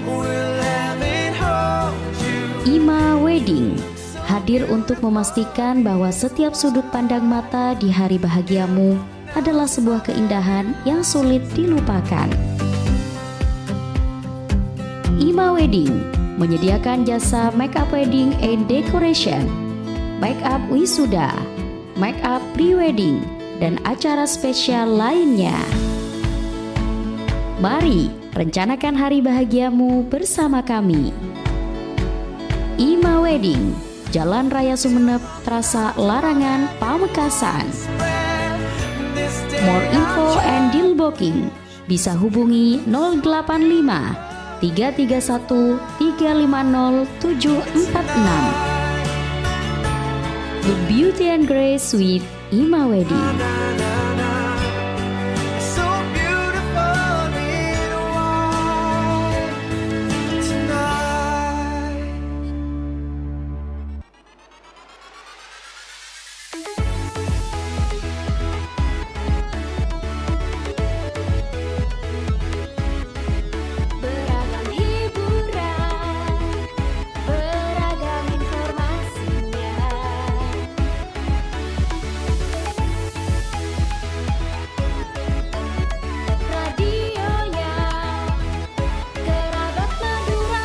Speaker 9: Will have it hold you.
Speaker 8: Ima Wedding hadir untuk memastikan bahwa setiap sudut pandang mata di hari bahagiamu adalah sebuah keindahan yang sulit dilupakan. Ima Wedding menyediakan jasa make up wedding and decoration, make up wisuda, make up pre-wedding, dan acara spesial lainnya. Mari rencanakan hari bahagiamu bersama kami. Ima Wedding, Jalan Raya Sumeneb, Trasa Larangan, Pamekasan. More info and deal booking bisa hubungi 085 331 350 746. The Beauty and Grace with Ima Wedding.
Speaker 9: So beautiful in white tonight.
Speaker 6: Beragam hiburan, beragam informasinya. Radionya Kerabat Madura.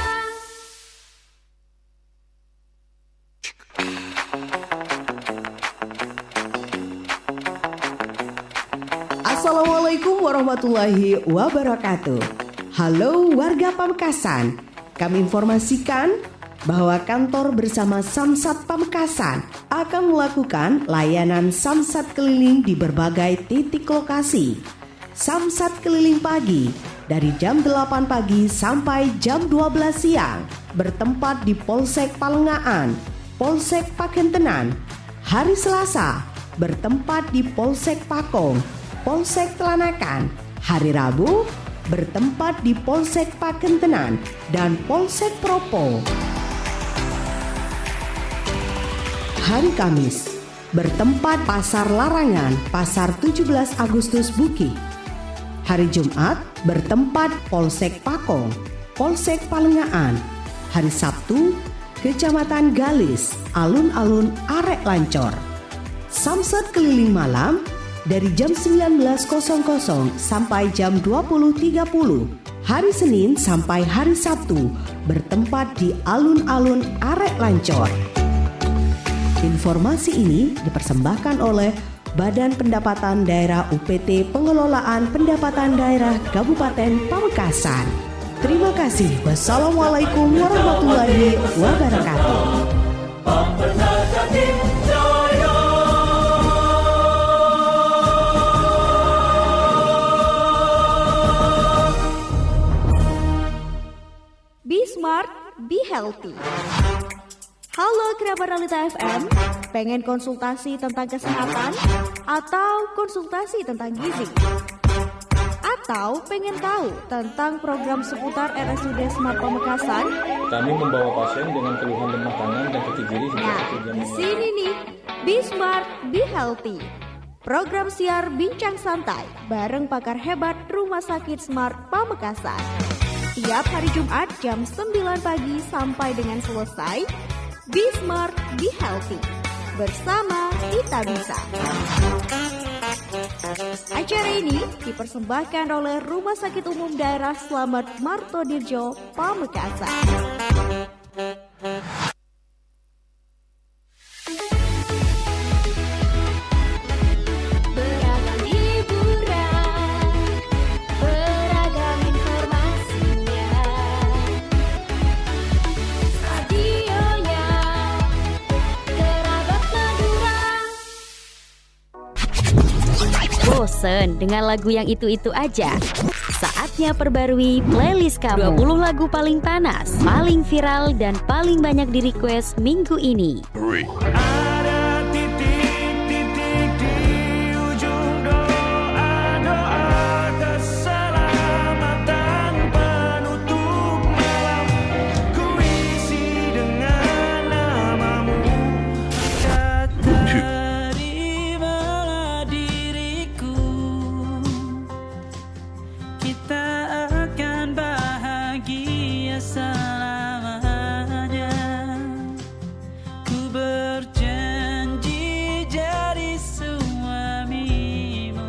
Speaker 10: Assalamualaikum warahmatullahi wabarakatuh. Halo warga Pamekasan, kami informasikan bahwa kantor bersama Samsat Pamekasan akan melakukan layanan samsat keliling di berbagai titik lokasi. Samsat keliling pagi dari jam 8 pagi sampai jam 12 siang bertempat di Polsek Palengaan, Polsek Pakentenan. Hari Selasa bertempat di Polsek Pakong, Polsek Telanakan. Hari Rabu bertempat di Polsek Pakentenan dan Polsek Propo. Hari Kamis bertempat Pasar Larangan, Pasar 17 Agustus Buki. Hari Jumat bertempat Polsek Pakong, Polsek Palengaan. Hari Sabtu Kecamatan Galis, Alun-alun Arek Lancor. Samsat keliling malam dari jam 19.00 sampai jam 20.30. Hari Senin sampai hari Sabtu bertempat di Alun-alun Arek Lancor. Informasi ini dipersembahkan oleh Badan Pendapatan Daerah UPT Pengelolaan Pendapatan Daerah Kabupaten Pamekasan. Terima kasih. Wassalamualaikum warahmatullahi wabarakatuh.
Speaker 4: Be smart, be healthy. Halo kerabat Realita FM, pengen konsultasi tentang kesehatan atau konsultasi tentang gizi? Atau pengen tahu tentang program seputar RSUD Smart Pamekasan?
Speaker 11: Kami membawa pasien dengan keluhan lemah tangan dan kaki kiri
Speaker 4: Nah, di sini nih, Be Smart, Be Healthy. Program siar bincang santai bareng pakar hebat Rumah Sakit Smart Pamekasan. Tiap hari Jumat jam 9 pagi sampai dengan selesai. Be Smart, Be Healthy. Bersama kita bisa. Acara ini dipersembahkan oleh Rumah Sakit Umum Daerah Slamet Martodirjo, Pamekasan.
Speaker 6: Beragam hiburan, beragam informasinya. Radionya Kerabat Madura.
Speaker 8: Bosen dengan lagu yang itu-itu aja? Saat Saatnya perbarui playlist kamu. 20 lagu paling panas, paling viral, dan paling banyak di request minggu ini.
Speaker 9: Ada titik-titik di ujung doa-doa keselamatan penutup malam. Ku isi dengan namamu. Terimalah diriku. Kita akan bahagia selamanya. Ku berjanji jadi suamimu.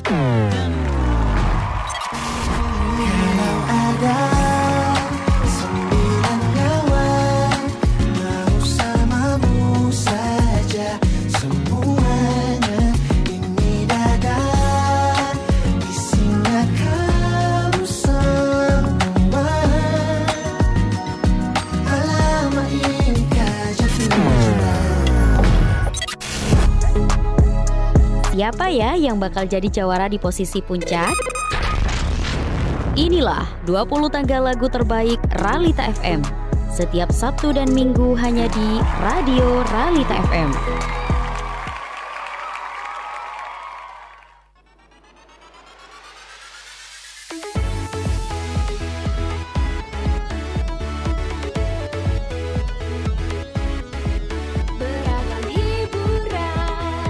Speaker 9: Kalau ada 9 nyawa mau samamu saja semuanya. Ini dada isinya kamu semua. Alamak ini
Speaker 8: Siapa ya yang bakal jadi jawara di posisi puncak? Inilah 20 tangga lagu terbaik Ralita FM. Setiap Sabtu dan Minggu hanya di Radio Ralita FM.
Speaker 6: Beragam hiburan,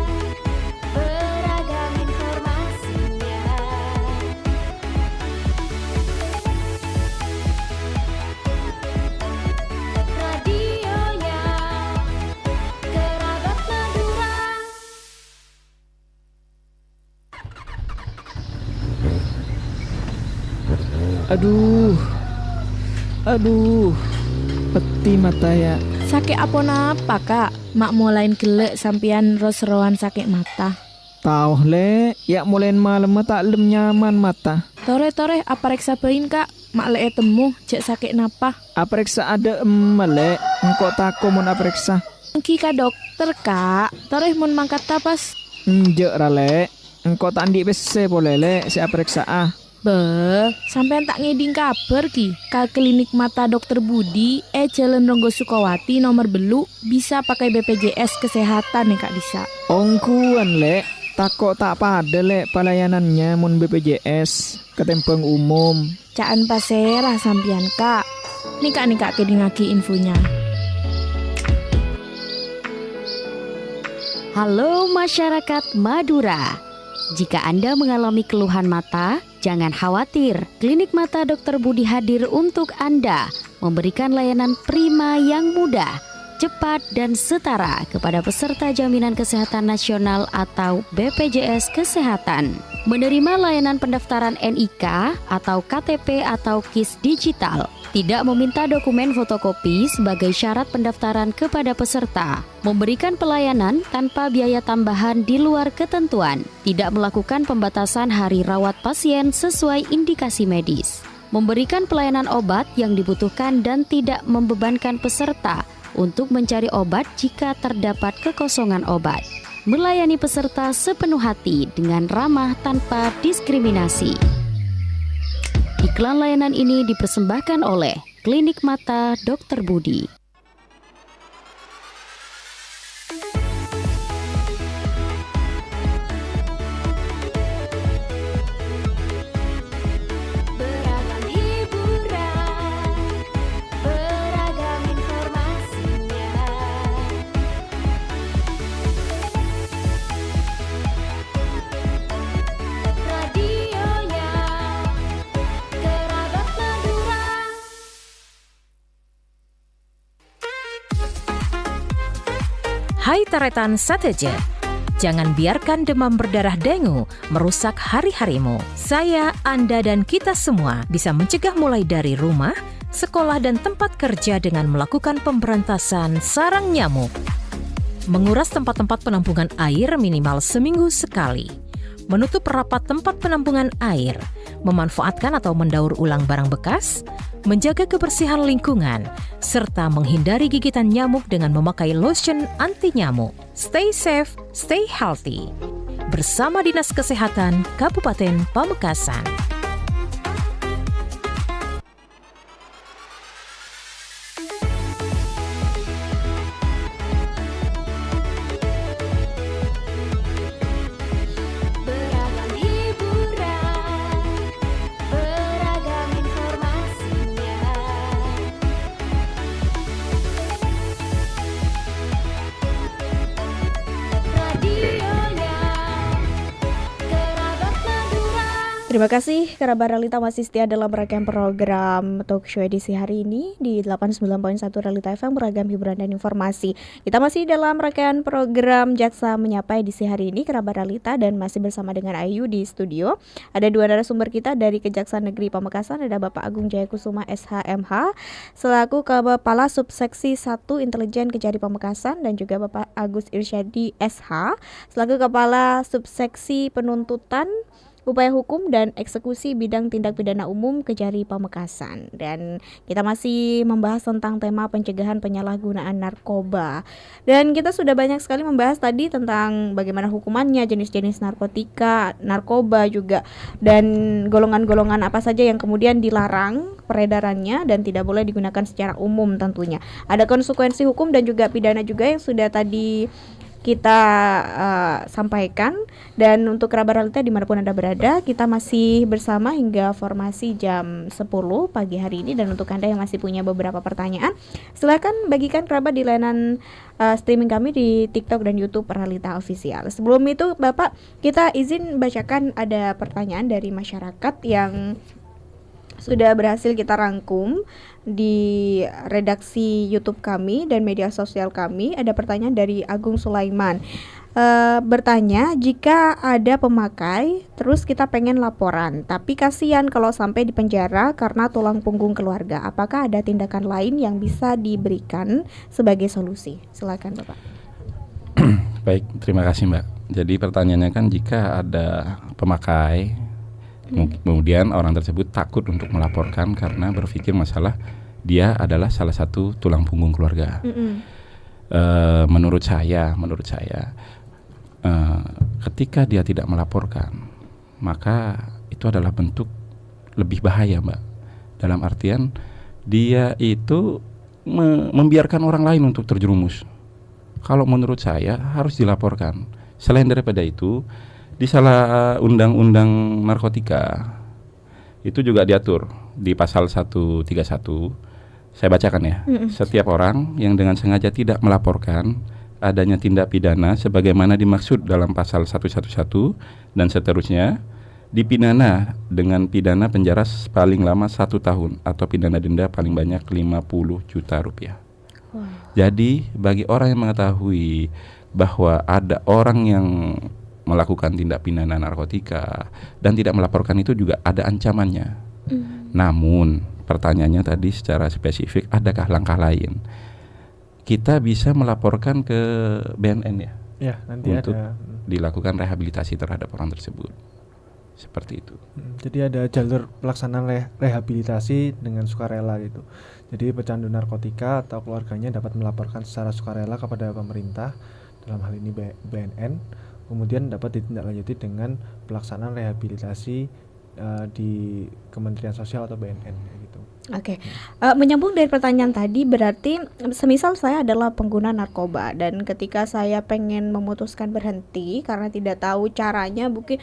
Speaker 6: beragam informasinya. Radionya Kerabat Madura.
Speaker 12: Aduh, peti mata ya.
Speaker 13: Sakit apa napa kak? Mak mulain gelek sampian ros-roan sakit mata.
Speaker 12: Tauh le, ya mulain malam tak lem nyaman mata.
Speaker 13: Tore apa reksa bein kak? Mak le temu cek sakit napa?
Speaker 12: Apriksa ada melek, engkau tako mun apriksa.
Speaker 13: Engki ka dokter kak. Tore mun mangkat tapas.
Speaker 12: Njek rale, engkau tak andi bese boleh le si apriksa ah.
Speaker 13: Beh, sampean tak ngeding kabar ki. Ka klinik mata Dokter Budi, Jalan Ronggo Sukawati nomor belu bisa pakai BPJS kesehatan nih kak Disa.
Speaker 12: Ongkuan le, tako tak pada le pelayanannya mun BPJS ketempeng umum.
Speaker 13: Caan pasera sampian kak. Nih kak kedingaki infonya.
Speaker 8: Halo masyarakat Madura. Jika Anda mengalami keluhan mata, jangan khawatir. Klinik Mata Dr. Budi hadir untuk Anda, memberikan layanan prima yang mudah, cepat dan setara kepada peserta Jaminan Kesehatan Nasional atau BPJS Kesehatan. Menerima layanan pendaftaran NIK atau KTP atau KIS digital. Tidak meminta dokumen fotokopi sebagai syarat pendaftaran kepada peserta. Memberikan pelayanan tanpa biaya tambahan di luar ketentuan. Tidak melakukan pembatasan hari rawat pasien sesuai indikasi medis. Memberikan pelayanan obat yang dibutuhkan dan tidak membebankan peserta untuk mencari obat jika terdapat kekosongan obat. Melayani peserta sepenuh hati dengan ramah tanpa diskriminasi. Iklan layanan ini dipersembahkan oleh Klinik Mata Dr. Budi.
Speaker 6: Beragam hiburan, beragam informasinya. Radionya Kerabat Madura.
Speaker 3: Hai Taretan Sateje, jangan biarkan demam berdarah dengue merusak hari-harimu. Saya, Anda, dan kita semua bisa mencegah mulai dari rumah, sekolah, dan tempat kerja dengan melakukan pemberantasan sarang nyamuk. Menguras tempat-tempat penampungan air minimal seminggu sekali. Menutup rapat tempat penampungan air. Memanfaatkan atau mendaur ulang barang bekas. Menjaga kebersihan lingkungan, serta menghindari gigitan nyamuk dengan memakai lotion anti nyamuk. Stay safe, stay healthy. Bersama Dinas Kesehatan Kabupaten Pamekasan.
Speaker 4: Terima kasih kerabat Realita masih setia dalam rangkaian program talk show edisi hari ini di 89.1 Realita FM, beragam hiburan dan informasi. Kita masih dalam rangkaian program Jaksa Menyapa edisi hari ini kerabat Realita, dan masih bersama dengan Ayu di studio. Ada dua narasumber kita dari Kejaksaan Negeri Pamekasan, ada Bapak Agung Jayakusuma SHMH selaku Kepala Subseksi 1 Intelijen Kejari Pamekasan, dan juga Bapak Agus Irsyadi SH selaku Kepala Subseksi Penuntutan, Upaya Hukum dan Eksekusi Bidang Tindak Pidana Umum Kejari Pamekasan. Dan kita masih membahas tentang tema pencegahan penyalahgunaan narkoba. Dan kita sudah banyak sekali membahas tadi tentang bagaimana hukumannya, jenis-jenis narkotika, narkoba juga, dan golongan-golongan apa saja yang kemudian dilarang peredarannya dan tidak boleh digunakan secara umum tentunya. Ada konsekuensi hukum dan juga pidana juga yang sudah tadi kita sampaikan. Dan untuk kerabat Realita dimanapun Anda berada, kita masih bersama hingga formasi jam 10 pagi hari ini. Dan untuk Anda yang masih punya beberapa pertanyaan, silakan bagikan kerabat di layanan streaming kami di TikTok dan YouTube Realita Official. Sebelum itu Bapak, kita izin bacakan ada pertanyaan dari masyarakat yang sudah berhasil kita rangkum di redaksi YouTube kami dan media sosial kami. Ada pertanyaan dari Agung Sulaiman. Bertanya, jika ada pemakai terus kita pengen laporan, tapi kasihan kalau sampai di penjara karena tulang punggung keluarga, apakah ada tindakan lain yang bisa diberikan sebagai solusi? Silakan Bapak.
Speaker 7: Baik, terima kasih Mbak. Jadi pertanyaannya kan, jika ada pemakai kemudian orang tersebut takut untuk melaporkan karena berpikir masalah dia adalah salah satu tulang punggung keluarga. Menurut saya ketika dia tidak melaporkan, maka itu adalah bentuk lebih bahaya Mbak. Dalam artian dia itu membiarkan orang lain untuk terjerumus. Kalau menurut saya harus dilaporkan. Selain daripada itu, di salah undang-undang narkotika itu juga diatur di pasal 131. Saya bacakan ya. Setiap orang yang dengan sengaja tidak melaporkan adanya tindak pidana sebagaimana dimaksud dalam pasal 111 dan seterusnya, dipidana dengan pidana penjara paling lama 1 tahun atau pidana denda paling banyak 50 juta rupiah. Jadi bagi orang yang mengetahui bahwa ada orang yang melakukan tindak pidana narkotika dan tidak melaporkan, itu juga ada ancamannya. Namun pertanyaannya tadi secara spesifik, adakah langkah lain? Kita bisa melaporkan ke BNN ya,
Speaker 5: nanti
Speaker 7: untuk
Speaker 5: ada
Speaker 7: dilakukan rehabilitasi terhadap orang tersebut. Seperti itu.
Speaker 5: Jadi ada jalur pelaksanaan rehabilitasi dengan sukarela gitu. Jadi pecandu narkotika atau keluarganya dapat melaporkan secara sukarela kepada pemerintah, dalam hal ini BNN, kemudian dapat ditindaklanjuti dengan pelaksanaan rehabilitasi di Kementerian Sosial atau BNN gitu.
Speaker 4: Oke. Menyambung dari pertanyaan tadi, berarti semisal saya adalah pengguna narkoba dan ketika saya pengen memutuskan berhenti karena tidak tahu caranya mungkin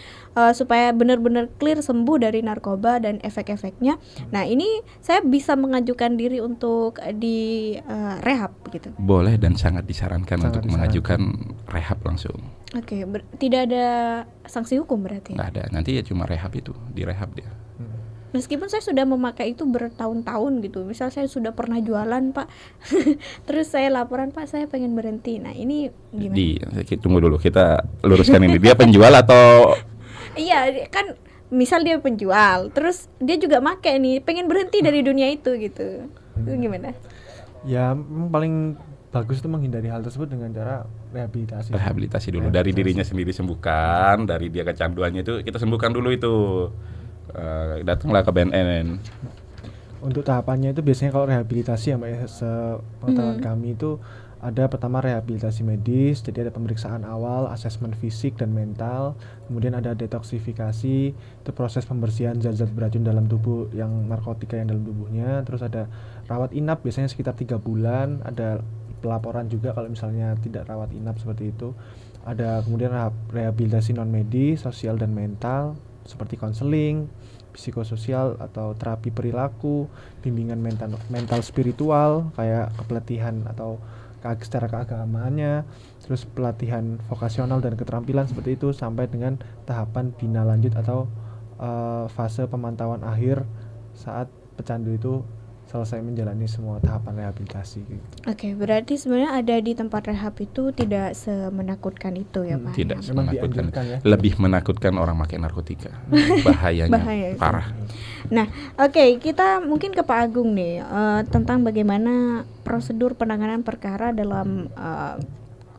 Speaker 4: supaya benar-benar clear sembuh dari narkoba dan efek-efeknya. Nah, ini saya bisa mengajukan diri untuk di rehab gitu.
Speaker 7: Boleh dan sangat disarankan untuk mengajukan rehab langsung.
Speaker 4: Oke, tidak ada sanksi hukum berarti?
Speaker 7: Nggak ada, nanti ya cuma rehab itu, direhab dia.
Speaker 4: Meskipun saya sudah memakai itu bertahun-tahun gitu. Misal saya sudah pernah jualan Pak, terus saya laporan Pak saya pengen berhenti. Nah ini gimana?
Speaker 7: Tunggu dulu, kita luruskan ini. Dia penjual atau?
Speaker 4: Iya kan, misal dia penjual, terus dia juga make nih, pengen berhenti dari dunia itu gitu. Itu gimana?
Speaker 5: Ya paling bagus itu menghindari hal tersebut dengan cara rehabilitasi dulu.
Speaker 7: Dari dirinya sendiri sembuhkan, dari dia kecanduannya itu kita sembuhkan dulu itu. Datanglah ke BNN.
Speaker 5: Untuk tahapannya itu biasanya kalau rehabilitasi ya Mbak ya, sepengetahuan kami itu ada pertama rehabilitasi medis, jadi ada pemeriksaan awal, asesmen fisik dan mental, kemudian ada detoksifikasi, itu proses pembersihan zat-zat beracun dalam tubuh yang narkotika yang dalam tubuhnya, terus ada rawat inap biasanya sekitar 3 bulan, ada pelaporan juga kalau misalnya tidak rawat inap seperti itu, ada kemudian rehabilitasi non medis, sosial dan mental seperti konseling, psikososial atau terapi perilaku, bimbingan mental spiritual kayak kepelatihan atau secara keagamaannya, terus pelatihan vokasional dan keterampilan seperti itu, sampai dengan tahapan bina lanjut atau fase pemantauan akhir saat pecandu itu selesai menjalani semua tahapan rehabilitasi gitu.
Speaker 4: Oke, berarti sebenarnya ada di tempat rehab itu tidak semenakutkan itu ya Pak?
Speaker 7: Tidak
Speaker 5: Memang
Speaker 7: menakutkan,
Speaker 5: dianjurkan ya.
Speaker 7: lebih menakutkan orang pakai narkotika. Bahayanya
Speaker 4: Bahaya.
Speaker 7: parah.
Speaker 4: Nah, oke, kita mungkin ke Pak Agung nih tentang bagaimana prosedur penanganan perkara dalam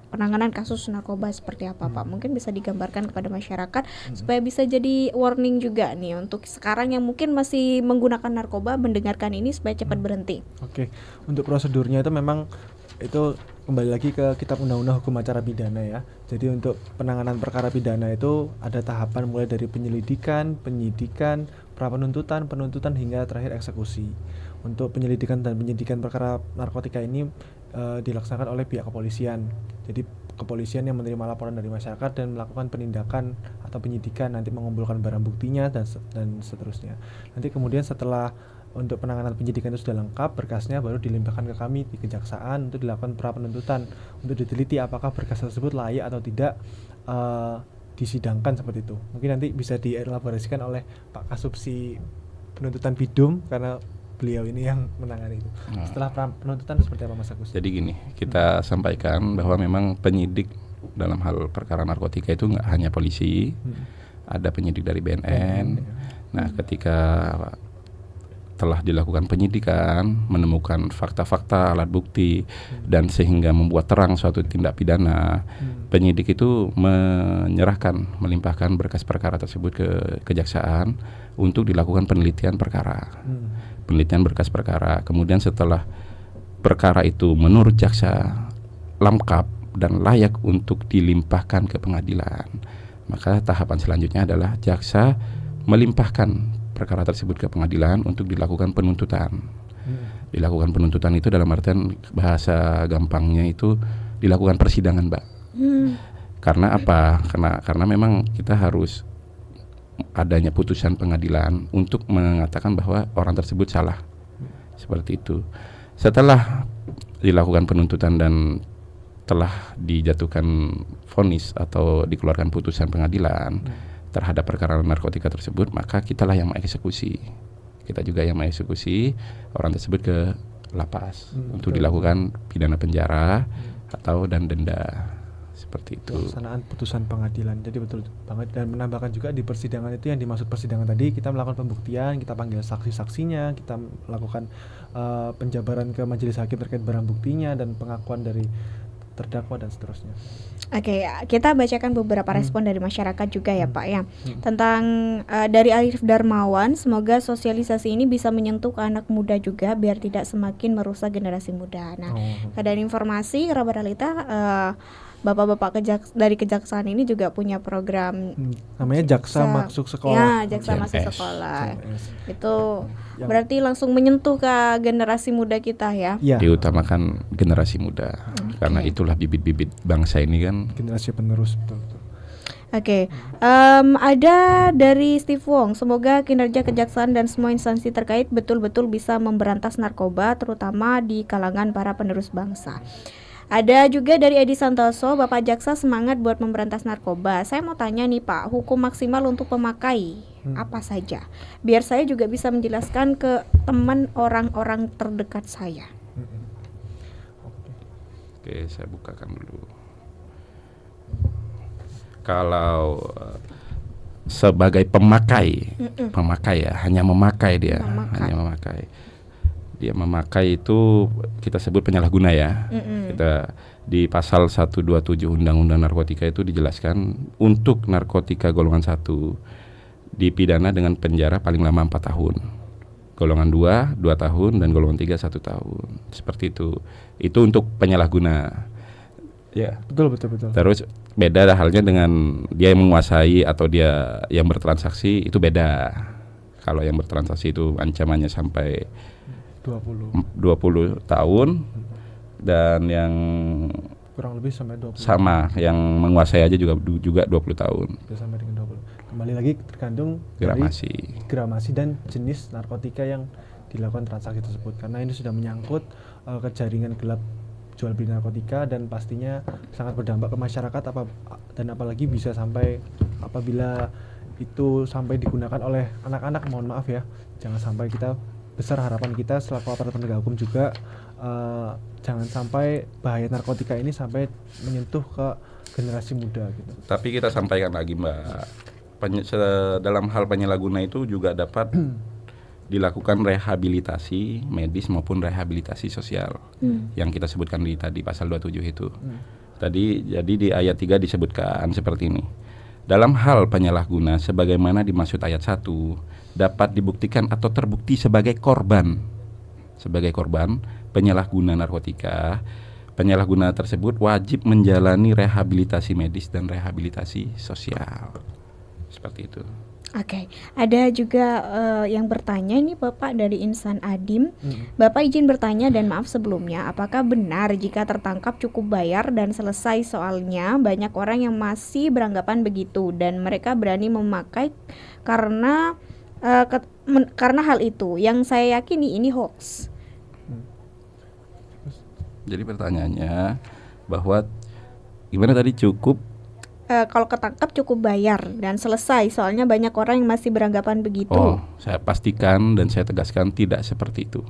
Speaker 4: penanganan kasus narkoba seperti apa Pak? Mungkin bisa digambarkan kepada masyarakat supaya bisa jadi warning juga nih untuk sekarang yang mungkin masih menggunakan narkoba mendengarkan ini supaya cepat berhenti.
Speaker 5: Oke, untuk prosedurnya itu memang itu kembali lagi ke Kitab Undang-Undang Hukum Acara Pidana ya. Jadi untuk penanganan perkara pidana itu ada tahapan mulai dari penyelidikan, penyidikan, prapenuntutan, penuntutan hingga terakhir eksekusi. Untuk penyelidikan dan penyidikan perkara narkotika ini dilaksanakan oleh pihak kepolisian. Jadi kepolisian yang menerima laporan dari masyarakat dan melakukan penindakan atau penyidikan, nanti mengumpulkan barang buktinya dan seterusnya. Nanti kemudian setelah untuk penanganan penyidikan itu sudah lengkap, berkasnya baru dilimpahkan ke kami di kejaksaan untuk dilakukan prapenuntutan untuk diteliti apakah berkas tersebut layak atau tidak disidangkan seperti itu. Mungkin nanti bisa dielaborasikan oleh Pak Kasubsi Penuntutan Bidum karena beliau ini yang menangani itu. Setelah penuntutan seperti apa Mas Agus?
Speaker 7: Jadi gini, kita sampaikan bahwa memang penyidik dalam hal perkara narkotika itu nggak hanya polisi, ada penyidik dari BNN. Nah, ketika telah dilakukan penyidikan, menemukan fakta-fakta, alat bukti, dan sehingga membuat terang suatu tindak pidana, penyidik itu melimpahkan berkas perkara tersebut ke kejaksaan untuk dilakukan penelitian perkara. Penelitian berkas perkara. Kemudian setelah perkara itu menurut jaksa lengkap dan layak untuk dilimpahkan ke pengadilan, maka tahapan selanjutnya adalah jaksa melimpahkan perkara tersebut ke pengadilan untuk dilakukan penuntutan. Dilakukan penuntutan itu dalam artian bahasa gampangnya itu dilakukan persidangan, Mbak. Karena apa? Karena memang kita harus adanya putusan pengadilan untuk mengatakan bahwa orang tersebut salah. Seperti itu. Setelah dilakukan penuntutan dan telah dijatuhkan vonis atau dikeluarkan putusan pengadilan terhadap perkara narkotika tersebut, maka kitalah yang mengeksekusi. Kita juga yang mengeksekusi orang tersebut ke lapas untuk dilakukan pidana penjara atau dan denda. Seperti itu.
Speaker 5: Pelaksanaan putusan pengadilan. Jadi betul banget, dan menambahkan juga di persidangan itu yang dimaksud persidangan tadi, kita melakukan pembuktian, kita panggil saksi-saksinya, kita melakukan penjabaran ke majelis hakim terkait barang buktinya dan pengakuan dari terdakwa dan seterusnya.
Speaker 4: Oke, kita bacakan beberapa respon dari masyarakat juga ya Pak ya. Tentang dari Arif Darmawan, semoga sosialisasi ini bisa menyentuh ke anak muda juga biar tidak semakin merusak generasi muda. Nah, dari informasi kerabat Alita, bapak-bapak dari kejaksaan ini juga punya program
Speaker 5: namanya Jaksa Masuk Sekolah.
Speaker 4: Ya, Jaksa Masuk Sekolah.
Speaker 5: CMS.
Speaker 4: Itu berarti langsung menyentuh ke generasi muda kita ya.
Speaker 7: Diutamakan generasi muda. Karena itulah bibit-bibit bangsa ini kan.
Speaker 5: Generasi penerus, betul.
Speaker 4: Oke, ada dari Steve Wong, semoga kinerja kejaksaan dan semua instansi terkait betul-betul bisa memberantas narkoba, terutama di kalangan para penerus bangsa. Ada juga dari Edi Santoso, Bapak Jaksa semangat buat memberantas narkoba. Saya mau tanya nih Pak, hukum maksimal untuk pemakai apa saja? Biar saya juga bisa menjelaskan ke teman orang-orang terdekat saya.
Speaker 7: Oke, saya bukakan dulu. Kalau sebagai pemakai ya, hanya memakai dia, hanya memakai. Dia memakai itu kita sebut penyalahguna ya. Kita di pasal 127 Undang-Undang Narkotika itu dijelaskan untuk narkotika golongan 1 dipidana dengan penjara paling lama 4 tahun. Golongan 2 tahun dan golongan 3 1 tahun. Seperti itu. Itu untuk penyalahguna. Ya,
Speaker 5: betul.
Speaker 7: Terus beda halnya dengan dia yang menguasai atau dia yang bertransaksi, itu beda. Kalau yang bertransaksi itu ancamannya sampai 20 tahun, dan yang
Speaker 5: kurang lebih sampai 20.
Speaker 7: Sama, yang menguasai aja juga 20 tahun.
Speaker 5: Bisa sampai dengan 20. Kembali lagi tergantung
Speaker 7: gramasi
Speaker 5: dan jenis narkotika yang dilakukan transaksi tersebut, karena ini sudah menyangkut ke jaringan gelap jual beli narkotika dan pastinya sangat berdampak ke masyarakat dan apalagi bisa sampai apabila itu sampai digunakan oleh anak-anak, mohon maaf ya, jangan sampai. Kita besar harapan kita selaku aparat penegak hukum juga jangan sampai bahaya narkotika ini sampai menyentuh ke generasi muda gitu.
Speaker 7: Tapi kita sampaikan lagi Mbak, dalam hal penyalahguna itu juga dapat dilakukan rehabilitasi medis maupun rehabilitasi sosial yang kita sebutkan tadi pasal 27 itu. Jadi di ayat 3 disebutkan seperti ini. Dalam hal penyalahguna sebagaimana dimaksud ayat 1 dapat dibuktikan atau terbukti sebagai korban penyalahguna narkotika. Penyalahguna tersebut wajib menjalani rehabilitasi medis dan rehabilitasi sosial. Seperti itu.
Speaker 13: Oke, ada juga yang bertanya ini Bapak dari Insan Adim. Bapak izin bertanya dan maaf sebelumnya, apakah benar jika tertangkap cukup bayar dan selesai? Soalnya banyak orang yang masih beranggapan begitu dan mereka berani memakai karena hal itu. Yang saya yakini ini hoax.
Speaker 7: Jadi pertanyaannya bahwa gimana tadi, cukup
Speaker 13: kalau ketangkap cukup bayar dan selesai, soalnya banyak orang yang masih beranggapan begitu.
Speaker 7: Oh, saya pastikan dan saya tegaskan tidak seperti itu.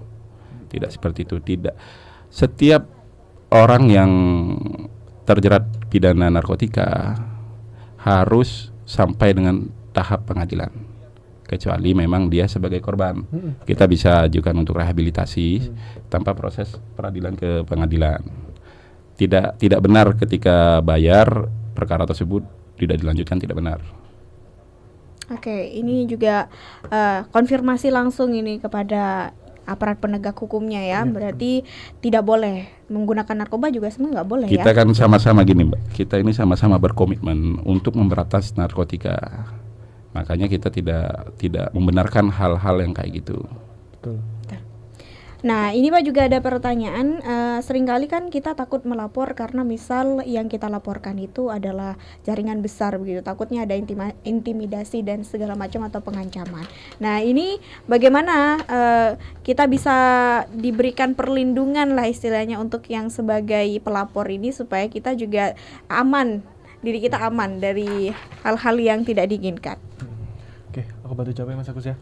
Speaker 7: Tidak seperti itu, tidak. Setiap orang yang terjerat pidana narkotika harus sampai dengan tahap pengadilan. Kecuali memang dia sebagai korban. Kita bisa ajukan untuk rehabilitasi tanpa proses peradilan ke pengadilan. Tidak benar ketika bayar perkara tersebut tidak dilanjutkan, tidak benar.
Speaker 13: Oke, ini juga konfirmasi langsung ini kepada aparat penegak hukumnya ya. Berarti tidak boleh menggunakan narkoba juga semua nggak boleh
Speaker 7: Kita
Speaker 13: ya.
Speaker 7: kan sama-sama gini Mbak, kita ini sama-sama berkomitmen untuk memberantas narkotika. Makanya kita tidak membenarkan hal-hal yang kayak gitu.
Speaker 5: Betul.
Speaker 13: Nah ini Pak juga ada pertanyaan, seringkali kan kita takut melapor karena misal yang kita laporkan itu adalah jaringan besar begitu, takutnya ada intimidasi dan segala macam atau pengancaman. Nah ini bagaimana kita bisa diberikan perlindungan lah istilahnya untuk yang sebagai pelapor ini supaya kita juga aman, diri kita aman dari hal-hal yang tidak diinginkan.
Speaker 5: Oke, aku bantu jawab ya Mas Agus ya.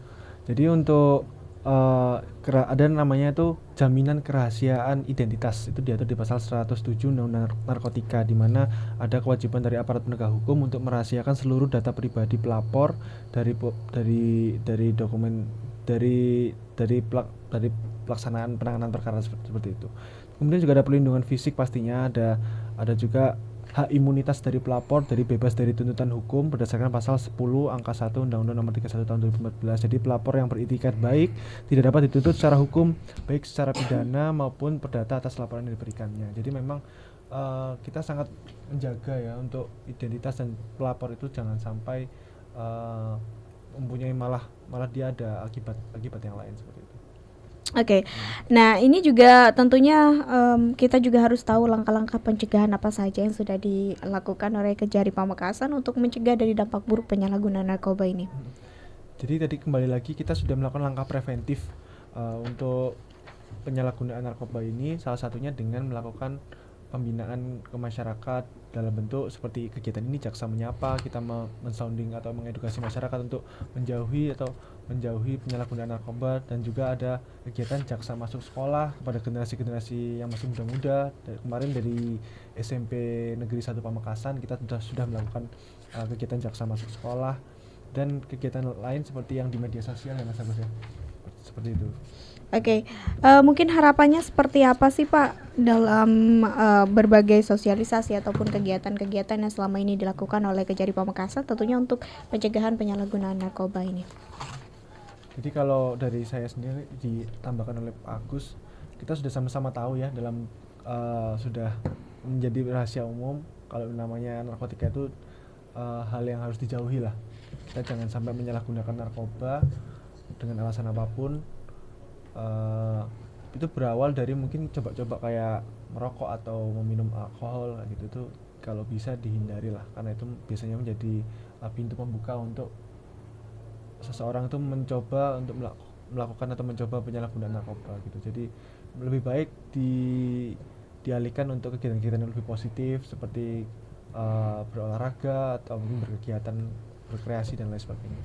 Speaker 5: Jadi untuk ada namanya itu jaminan kerahasiaan identitas, itu diatur di pasal 107 Undang-Undang Narkotika, di mana ada kewajiban dari aparat penegak hukum untuk merahasiakan seluruh data pribadi pelapor dari dokumen dari pelaksanaan penanganan perkara seperti itu. Kemudian juga ada pelindungan fisik, pastinya ada juga hak imunitas dari pelapor dari bebas dari tuntutan hukum berdasarkan pasal 10 angka 1 Undang-Undang Nomor 31 Tahun 2014. Jadi pelapor yang beritikat baik tidak dapat dituntut secara hukum baik secara pidana maupun perdata atas laporan yang diberikannya. Jadi memang kita sangat menjaga ya untuk identitas dan pelapor itu jangan sampai mempunyai malah dia ada akibat yang lain seperti itu.
Speaker 13: Oke, nah ini juga tentunya kita juga harus tahu langkah-langkah pencegahan apa saja yang sudah dilakukan oleh Kejari Pamekasan untuk mencegah dari dampak buruk penyalahgunaan narkoba ini.
Speaker 5: Jadi tadi kembali lagi kita sudah melakukan langkah preventif untuk penyalahgunaan narkoba ini, salah satunya dengan melakukan pembinaan ke masyarakat dalam bentuk seperti kegiatan ini Jaksa Menyapa, kita men-sounding atau mengedukasi masyarakat untuk menjauhi penyalahgunaan narkoba, dan juga ada kegiatan Jaksa Masuk Sekolah kepada generasi-generasi yang masih muda-muda. Kemarin dari SMP Negeri 1 Pamekasan kita sudah melakukan kegiatan Jaksa Masuk Sekolah dan kegiatan lain seperti yang di media sosial ya Mas Agus ya. Seperti itu.
Speaker 13: Oke, mungkin harapannya seperti apa sih Pak dalam berbagai sosialisasi ataupun kegiatan-kegiatan yang selama ini dilakukan oleh Kejari Pamekasan tentunya untuk pencegahan penyalahgunaan narkoba ini?
Speaker 5: Jadi kalau dari saya sendiri ditambahkan oleh Pak Agus, kita sudah sama-sama tahu ya dalam sudah menjadi rahasia umum kalau namanya narkotika itu hal yang harus dijauhi lah. Kita jangan sampai menyalahgunakan narkoba dengan alasan apapun. Itu berawal dari mungkin coba-coba kayak merokok atau meminum alkohol gitu, tuh kalau bisa dihindari lah, karena itu biasanya menjadi pintu pembuka untuk seseorang itu mencoba untuk melakukan atau mencoba penyalahgunaan narkoba gitu. Jadi lebih baik dialihkan untuk kegiatan-kegiatan yang lebih positif seperti berolahraga atau mungkin berkegiatan berkreasi dan lain sebagainya.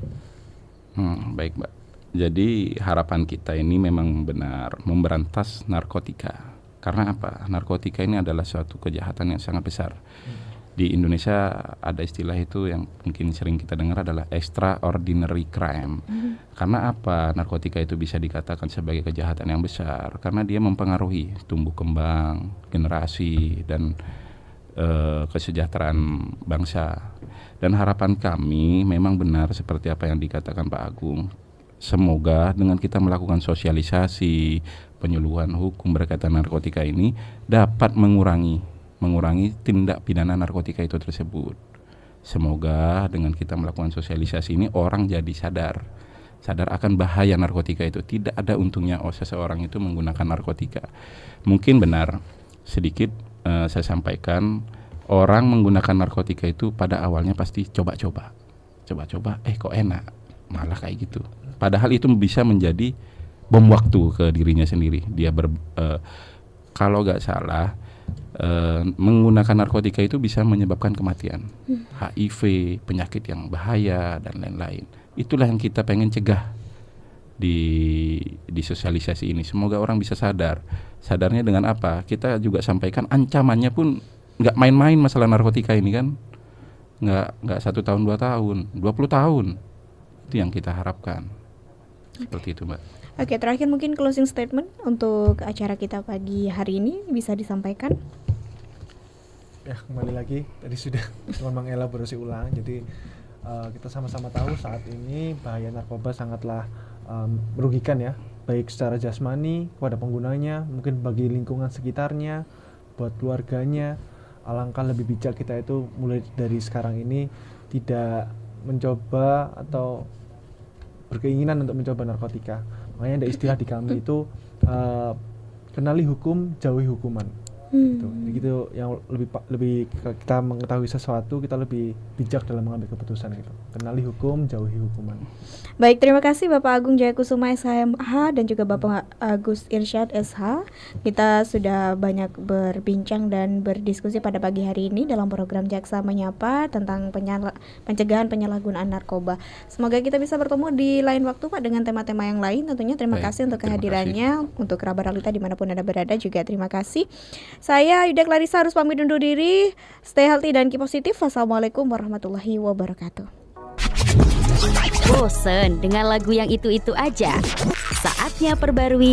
Speaker 7: Baik Mbak. Jadi harapan kita ini memang benar memberantas narkotika. Karena apa? Narkotika ini adalah suatu kejahatan yang sangat besar. Di Indonesia ada istilah itu yang mungkin sering kita dengar adalah extraordinary crime. Karena apa? Narkotika itu bisa dikatakan sebagai kejahatan yang besar karena dia mempengaruhi tumbuh kembang generasi dan kesejahteraan bangsa. Dan harapan kami memang benar seperti apa yang dikatakan Pak Agung. Semoga dengan kita melakukan sosialisasi, penyuluhan hukum berkaitan narkotika ini dapat mengurangi tindak pidana narkotika itu tersebut. Semoga dengan kita melakukan sosialisasi ini orang jadi sadar akan bahaya narkotika itu. Tidak ada untungnya seseorang itu menggunakan narkotika. Mungkin benar sedikit saya sampaikan, orang menggunakan narkotika itu pada awalnya pasti coba-coba, kok enak, malah kayak gitu. Padahal itu bisa menjadi bom waktu ke dirinya sendiri. Dia kalau nggak salah menggunakan narkotika itu bisa menyebabkan kematian, HIV, penyakit yang bahaya dan lain-lain. Itulah yang kita pengen cegah di sosialisasi ini. Semoga orang bisa sadar. Sadarnya dengan apa? Kita juga sampaikan ancamannya pun nggak main-main masalah narkotika ini kan. Nggak 1 tahun 2 tahun, 20 tahun. Itu yang kita harapkan. Seperti itu Mbak.
Speaker 13: Oke, terakhir mungkin closing statement untuk acara kita pagi hari ini bisa disampaikan.
Speaker 5: Ya, kembali lagi tadi sudah teman Bang elaborasi ulang. Jadi kita sama-sama tahu saat ini bahaya narkoba sangatlah merugikan ya, baik secara jasmani kepada penggunanya, mungkin bagi lingkungan sekitarnya, buat keluarganya. Alangkah lebih bijak kita itu mulai dari sekarang ini tidak mencoba atau berkeinginan untuk mencoba narkotika. Makanya ada istilah di kami itu kenali hukum, jauhi hukuman. Jadi gitu, yang lebih kita mengetahui sesuatu, kita lebih bijak dalam mengambil keputusan gitu. Kenali hukum, jauhi hukuman.
Speaker 13: Baik, terima kasih Bapak Agung Jayakusuma SHMH dan juga Bapak Agus Irsyad SH. Kita sudah banyak berbincang dan berdiskusi pada pagi hari ini dalam program Jaksa Menyapa tentang pencegahan penyalahgunaan narkoba. Semoga kita bisa bertemu di lain waktu Pak dengan tema-tema yang lain tentunya. Terima kasih untuk kehadirannya. Untuk kerabat realita dimanapun Anda berada juga terima kasih. Saya Yuda Clarissa harus pamit undur diri. Stay healthy dan keep positif. Wassalamualaikum warahmatullahi wabarakatuh.
Speaker 8: Bosen dengan lagu yang itu-itu aja? Saatnya perbarui